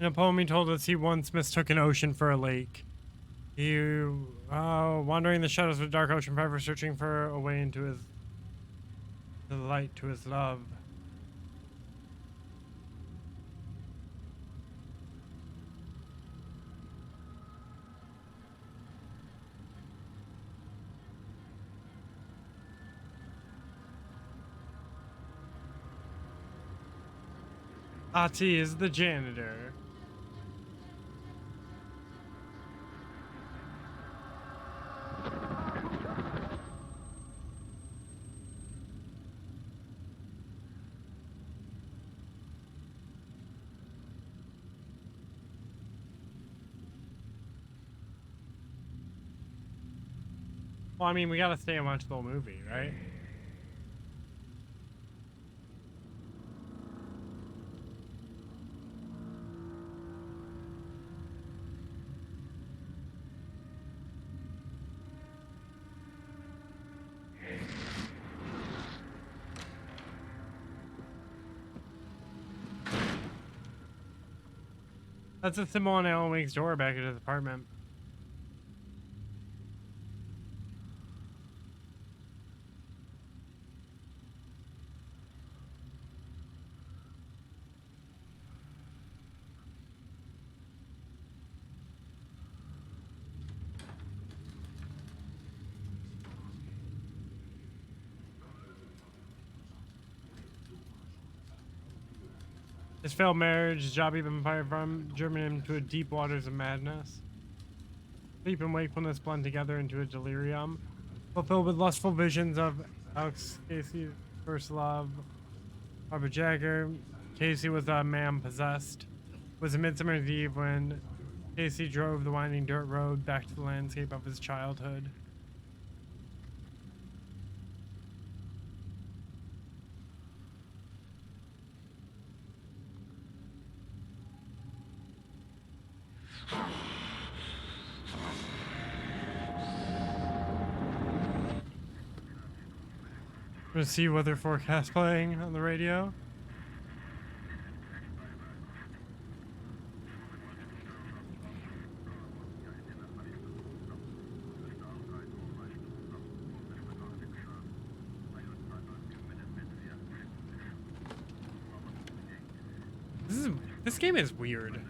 S1: In a poem he told us he once mistook an ocean for a lake. He, wandering in the shadows of a dark ocean forever, searching for a way into the light to his love. Ati is the janitor. Well, I mean, we gotta stay and watch the whole movie, right? That's a symbol on Alan Wake's door back at his apartment. His failed marriage, his job even fired from, driven him to deep waters of madness. Sleep and wakefulness blend together into a delirium, fulfilled with lustful visions of Alex Casey's first love. Barbara Jagger. Casey was a man possessed. It was a Midsummer's Eve when Casey drove the winding dirt road back to the landscape of his childhood. I'm gonna see weather forecast playing on the radio. This game is weird.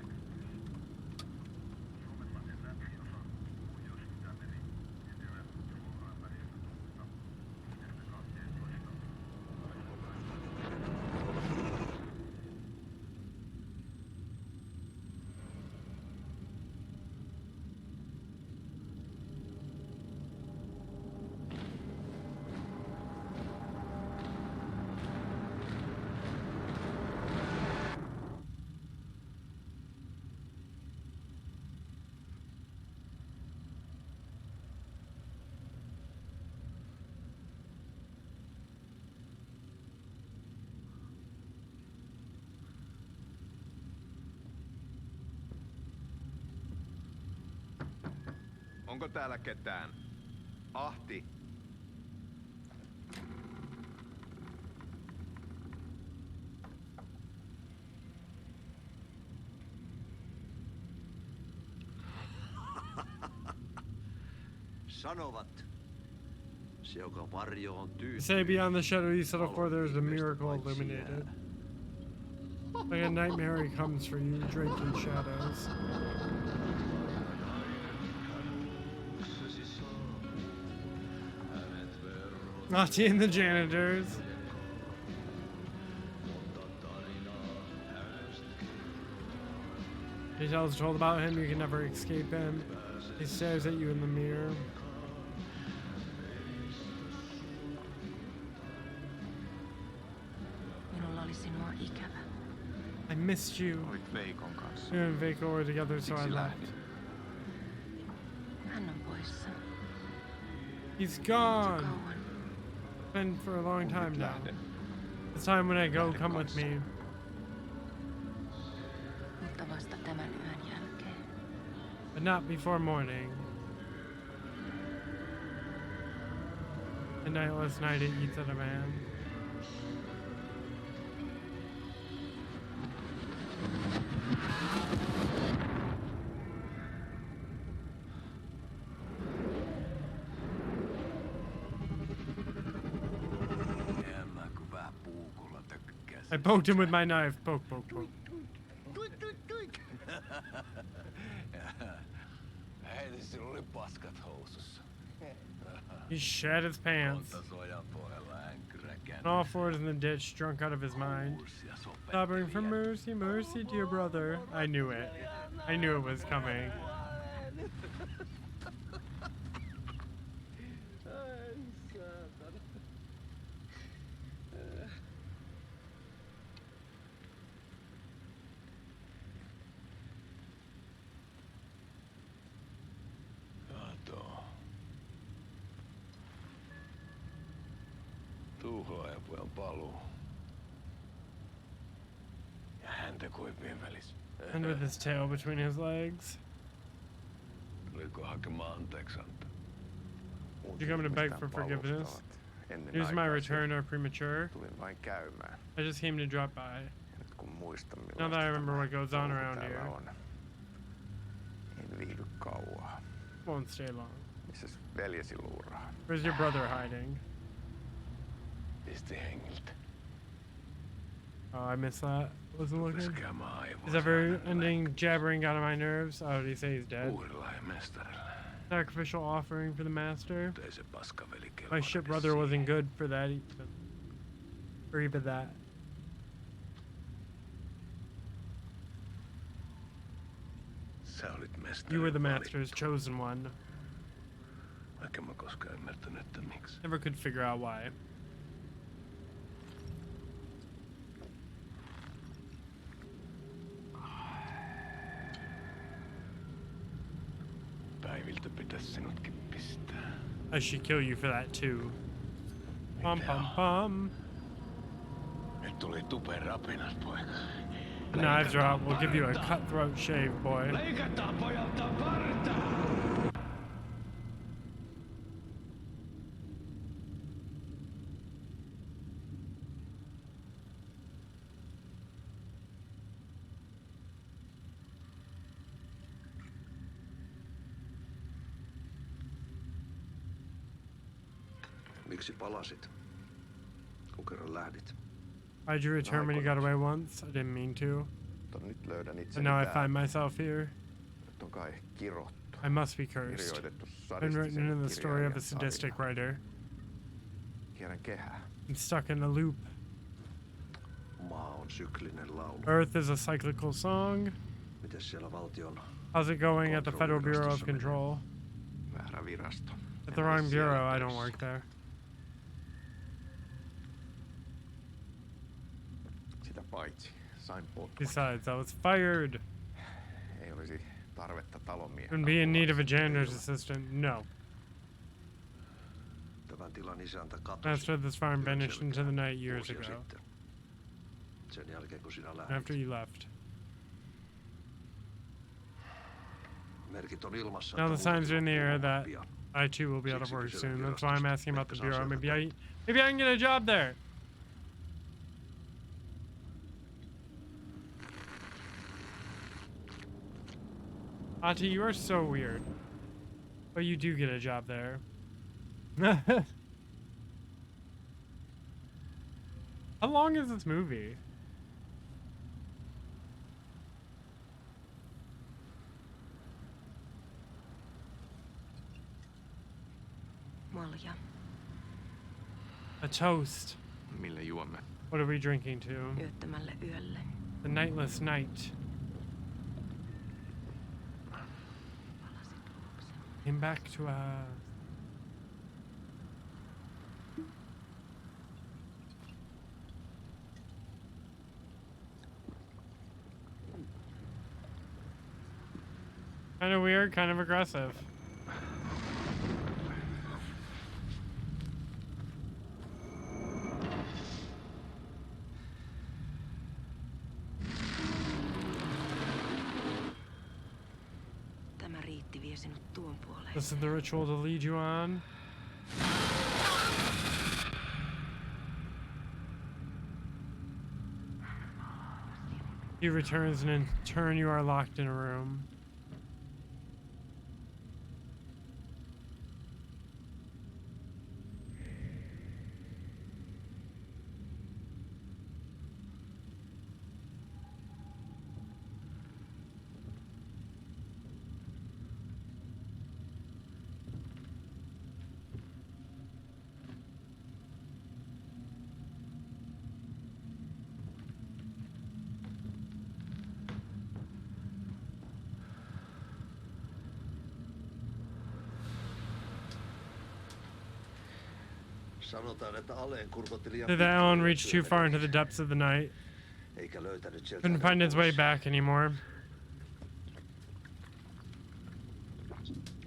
S20: Onko täällä ketään? Ahti.
S12: Sanovat. Se, joka varjo on tyytynyt.
S1: Say beyond the shadow you settle for, there is a miracle illuminated. Like a nightmare he comes for you, draped in shadows. Ahti and the janitors. Details told about him, you can never escape him. He stares at you in the mirror. I missed you. You and Veikko were together, so I left. He's gone. Been for a long time now. It's time when I go, come with me. But not before morning. A nightless night it eats at a man. I poked him with my knife. Poke, poke, poke. He shat his pants. On all fours in the ditch, drunk out of his mind. Sobbing for mercy, mercy, dear brother. I knew it. I knew it was coming.
S15: Tuhlaajapojan paluu. Ja häntä koipien välissä.
S1: And with his tail between his legs.
S15: Tuliko hakemaan anteeksiantoa?
S1: Did you come to beg for forgiveness? News of my return are premature. I just came to drop by. Now that I remember what goes on around here. Won't stay long. Where's your brother hiding? Oh, I missed that. Wasn't looking. His ever-ending jabbering got on my nerves. Oh, did he say he's dead? Sacrificial offering for the master. My ship brother wasn't good for that. Or even that. You were the master's chosen one. Never could figure out why.
S3: päiviltä pitäisi sinutkin pistää.
S1: I should kill you for that too. Pum pum pum.
S3: Nyt tuli tuperapinat, poika.
S1: Knives are out. We'll give you a cutthroat shave, boy.
S3: Leikataan pojalta partaa!
S12: Miksi palasit? Kun kerran lähdit.
S1: Why'd you return when you got away once? I didn't mean to.
S3: Nyt löydän
S1: But
S3: itseni
S1: now I
S3: täältä.
S1: find myself here.
S3: Nyt on kai kirottu.
S1: I must be cursed.
S3: Kirjoitettu
S1: Been written into the story of a
S3: sadistisen
S1: sadistic writer.
S3: Kierrän kehää.
S1: I'm stuck in a loop.
S12: Maa on syklinen laulu.
S1: Earth is a cyclical song.
S12: Mites siellä valtion?
S1: How's it going at the Federal Bureau of Control?
S3: Väärä virasto.
S1: At the wrong bureau, I don't work there.
S3: Sitä paitsi sain potkut.
S1: Besides, I was fired.
S3: Ei olisi tarvetta talonmiehen.
S1: Wouldn't be in need of a janitor's assistant. No.
S12: Tämän tilan isäntä katosi.
S1: Master of this farm vanished into the night years
S12: vuosia
S1: ago.
S12: sitten. Sen jälkeen kun sinä lähdit.
S1: After you left.
S12: Merkit on ilmassa.
S1: Now the
S12: että
S1: signs are in the air that
S12: pian.
S1: I too will be out of work
S12: Siksi
S1: soon.
S12: kysyin
S1: That's why I'm asking about the
S12: virastosta.
S1: bureau.
S12: Ehkä
S1: Maybe I can get a job there. Ati, you are so weird. But you do get a job there. How long is this movie?
S10: Malja.
S1: A toast.
S3: Mille juomme?
S1: What are we drinking to?
S10: Yöttömälle yölle.
S1: The nightless night. Came back to us. Kind of weird, kind of aggressive.
S10: Tämä riitti vie sinut tuon puoleen.
S1: This is the ritual to lead you on. He returns, and in turn, you are locked in a room.
S12: Sanotaan, että Aleen kurkotti liian
S1: Did Alan reach too far into the depths of the night?
S12: Eikä löytänyt sieltä
S1: Couldn't find his way back anymore.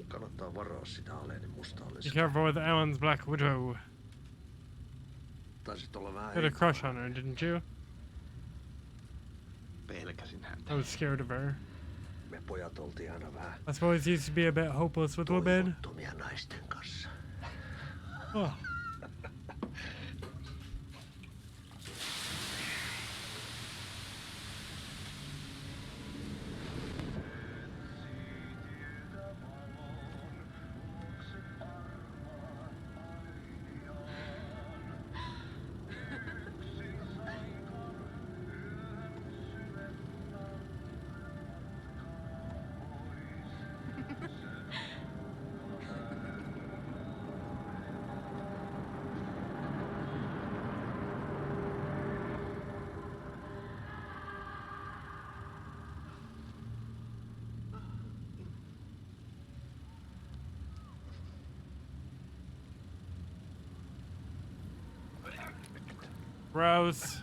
S12: Kannattaa varaa sitä Aleenin mustaa
S1: Be
S12: leskeä.
S1: careful with Alan's Black Widow.
S12: Taisit olla vähän
S1: You had a crush on her, didn't you?
S3: Pelkäsin häntä.
S1: I was scared of her.
S12: Me pojat oltiin aina vähän
S1: I suppose he used to be a bit hopeless with women.
S12: toivottomia naisten kanssa.
S1: Oh. Gross.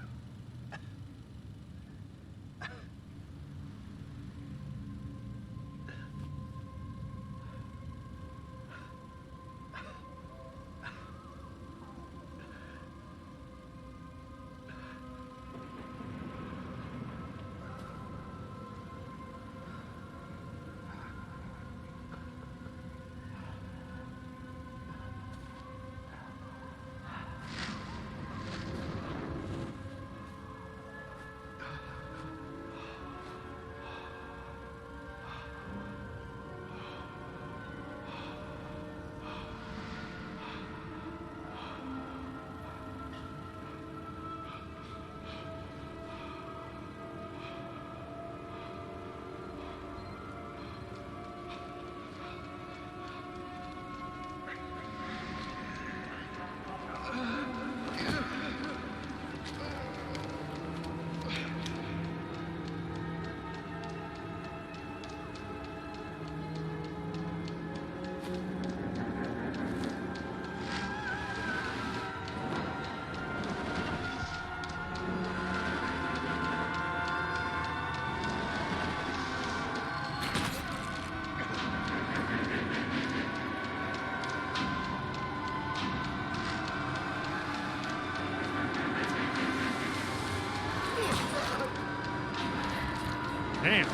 S1: Damn.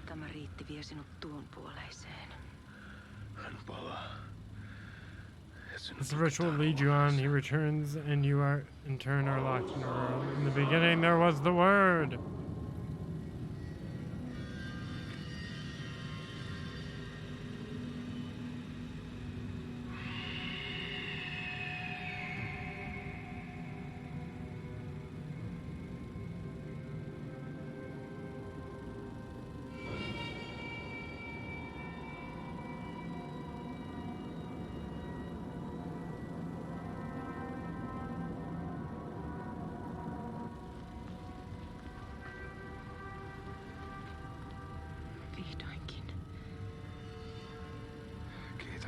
S10: Tämä riitti vie sinut tuon puoleiseen.
S1: As the ritual leads you on, he returns, and you are in turn are locked in a room. In the beginning, there was the Word.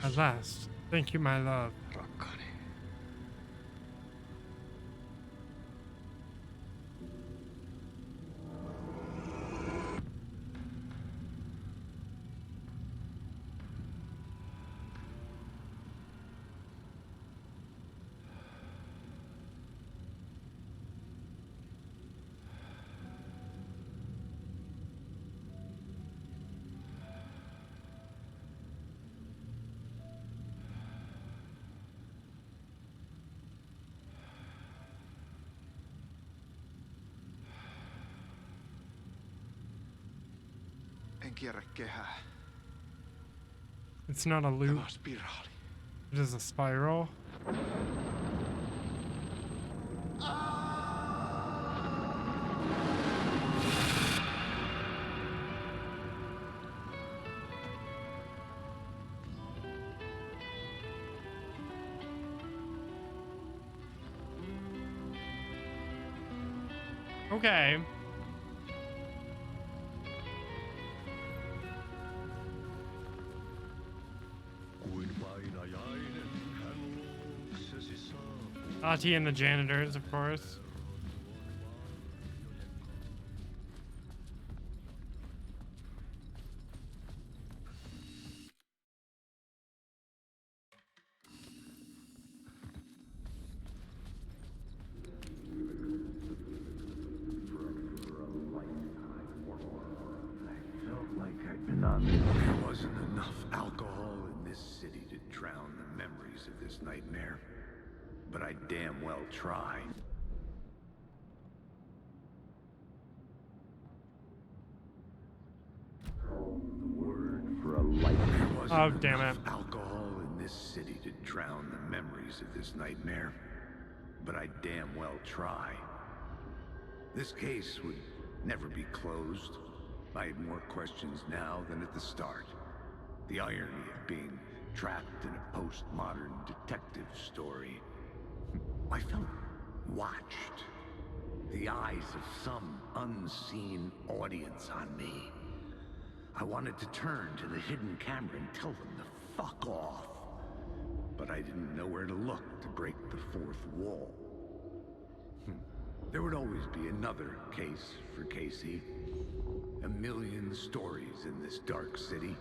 S1: At last. Thank you, my love.
S11: En kierrä kehää.
S1: It's not a loop.
S11: Tämä on spiraali.
S1: It is a spiral. Okay. Ahti and the janitors, of course.
S5: There wasn't enough alcohol in this city to drown the memories of this nightmare. But I damn well try. The word for a light.
S1: Oh, damn it.
S5: Alcohol in this city to drown the memories of this nightmare. But I damn well try. This case would never be closed. I had more questions now than at the start. The irony of being trapped in a postmodern detective story. I felt watched. The eyes of some unseen audience on me. I wanted to turn to the hidden camera and tell them to fuck off. But I didn't know where to look to break the fourth wall. There would always be another case for Casey. A million stories in this dark city.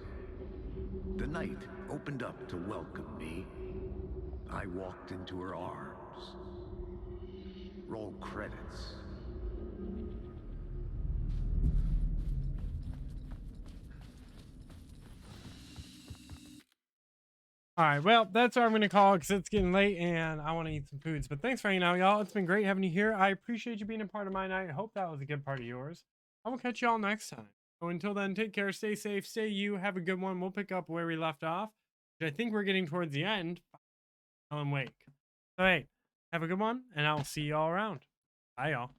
S5: The night opened up to welcome me. I walked into her arms. Roll credits.
S1: Alright, well, that's what I'm going to call it because it's getting late and I want to eat some foods. But thanks for hanging out, y'all. It's been great having you here. I appreciate you being a part of my night. I hope that was a good part of yours. I will catch y'all next time. So until then, take care, stay safe, stay you, have a good one. We'll pick up where we left off. I think we're getting towards the end. Alan Wake. So hey, have a good one, and I'll see y'all around. Bye, y'all.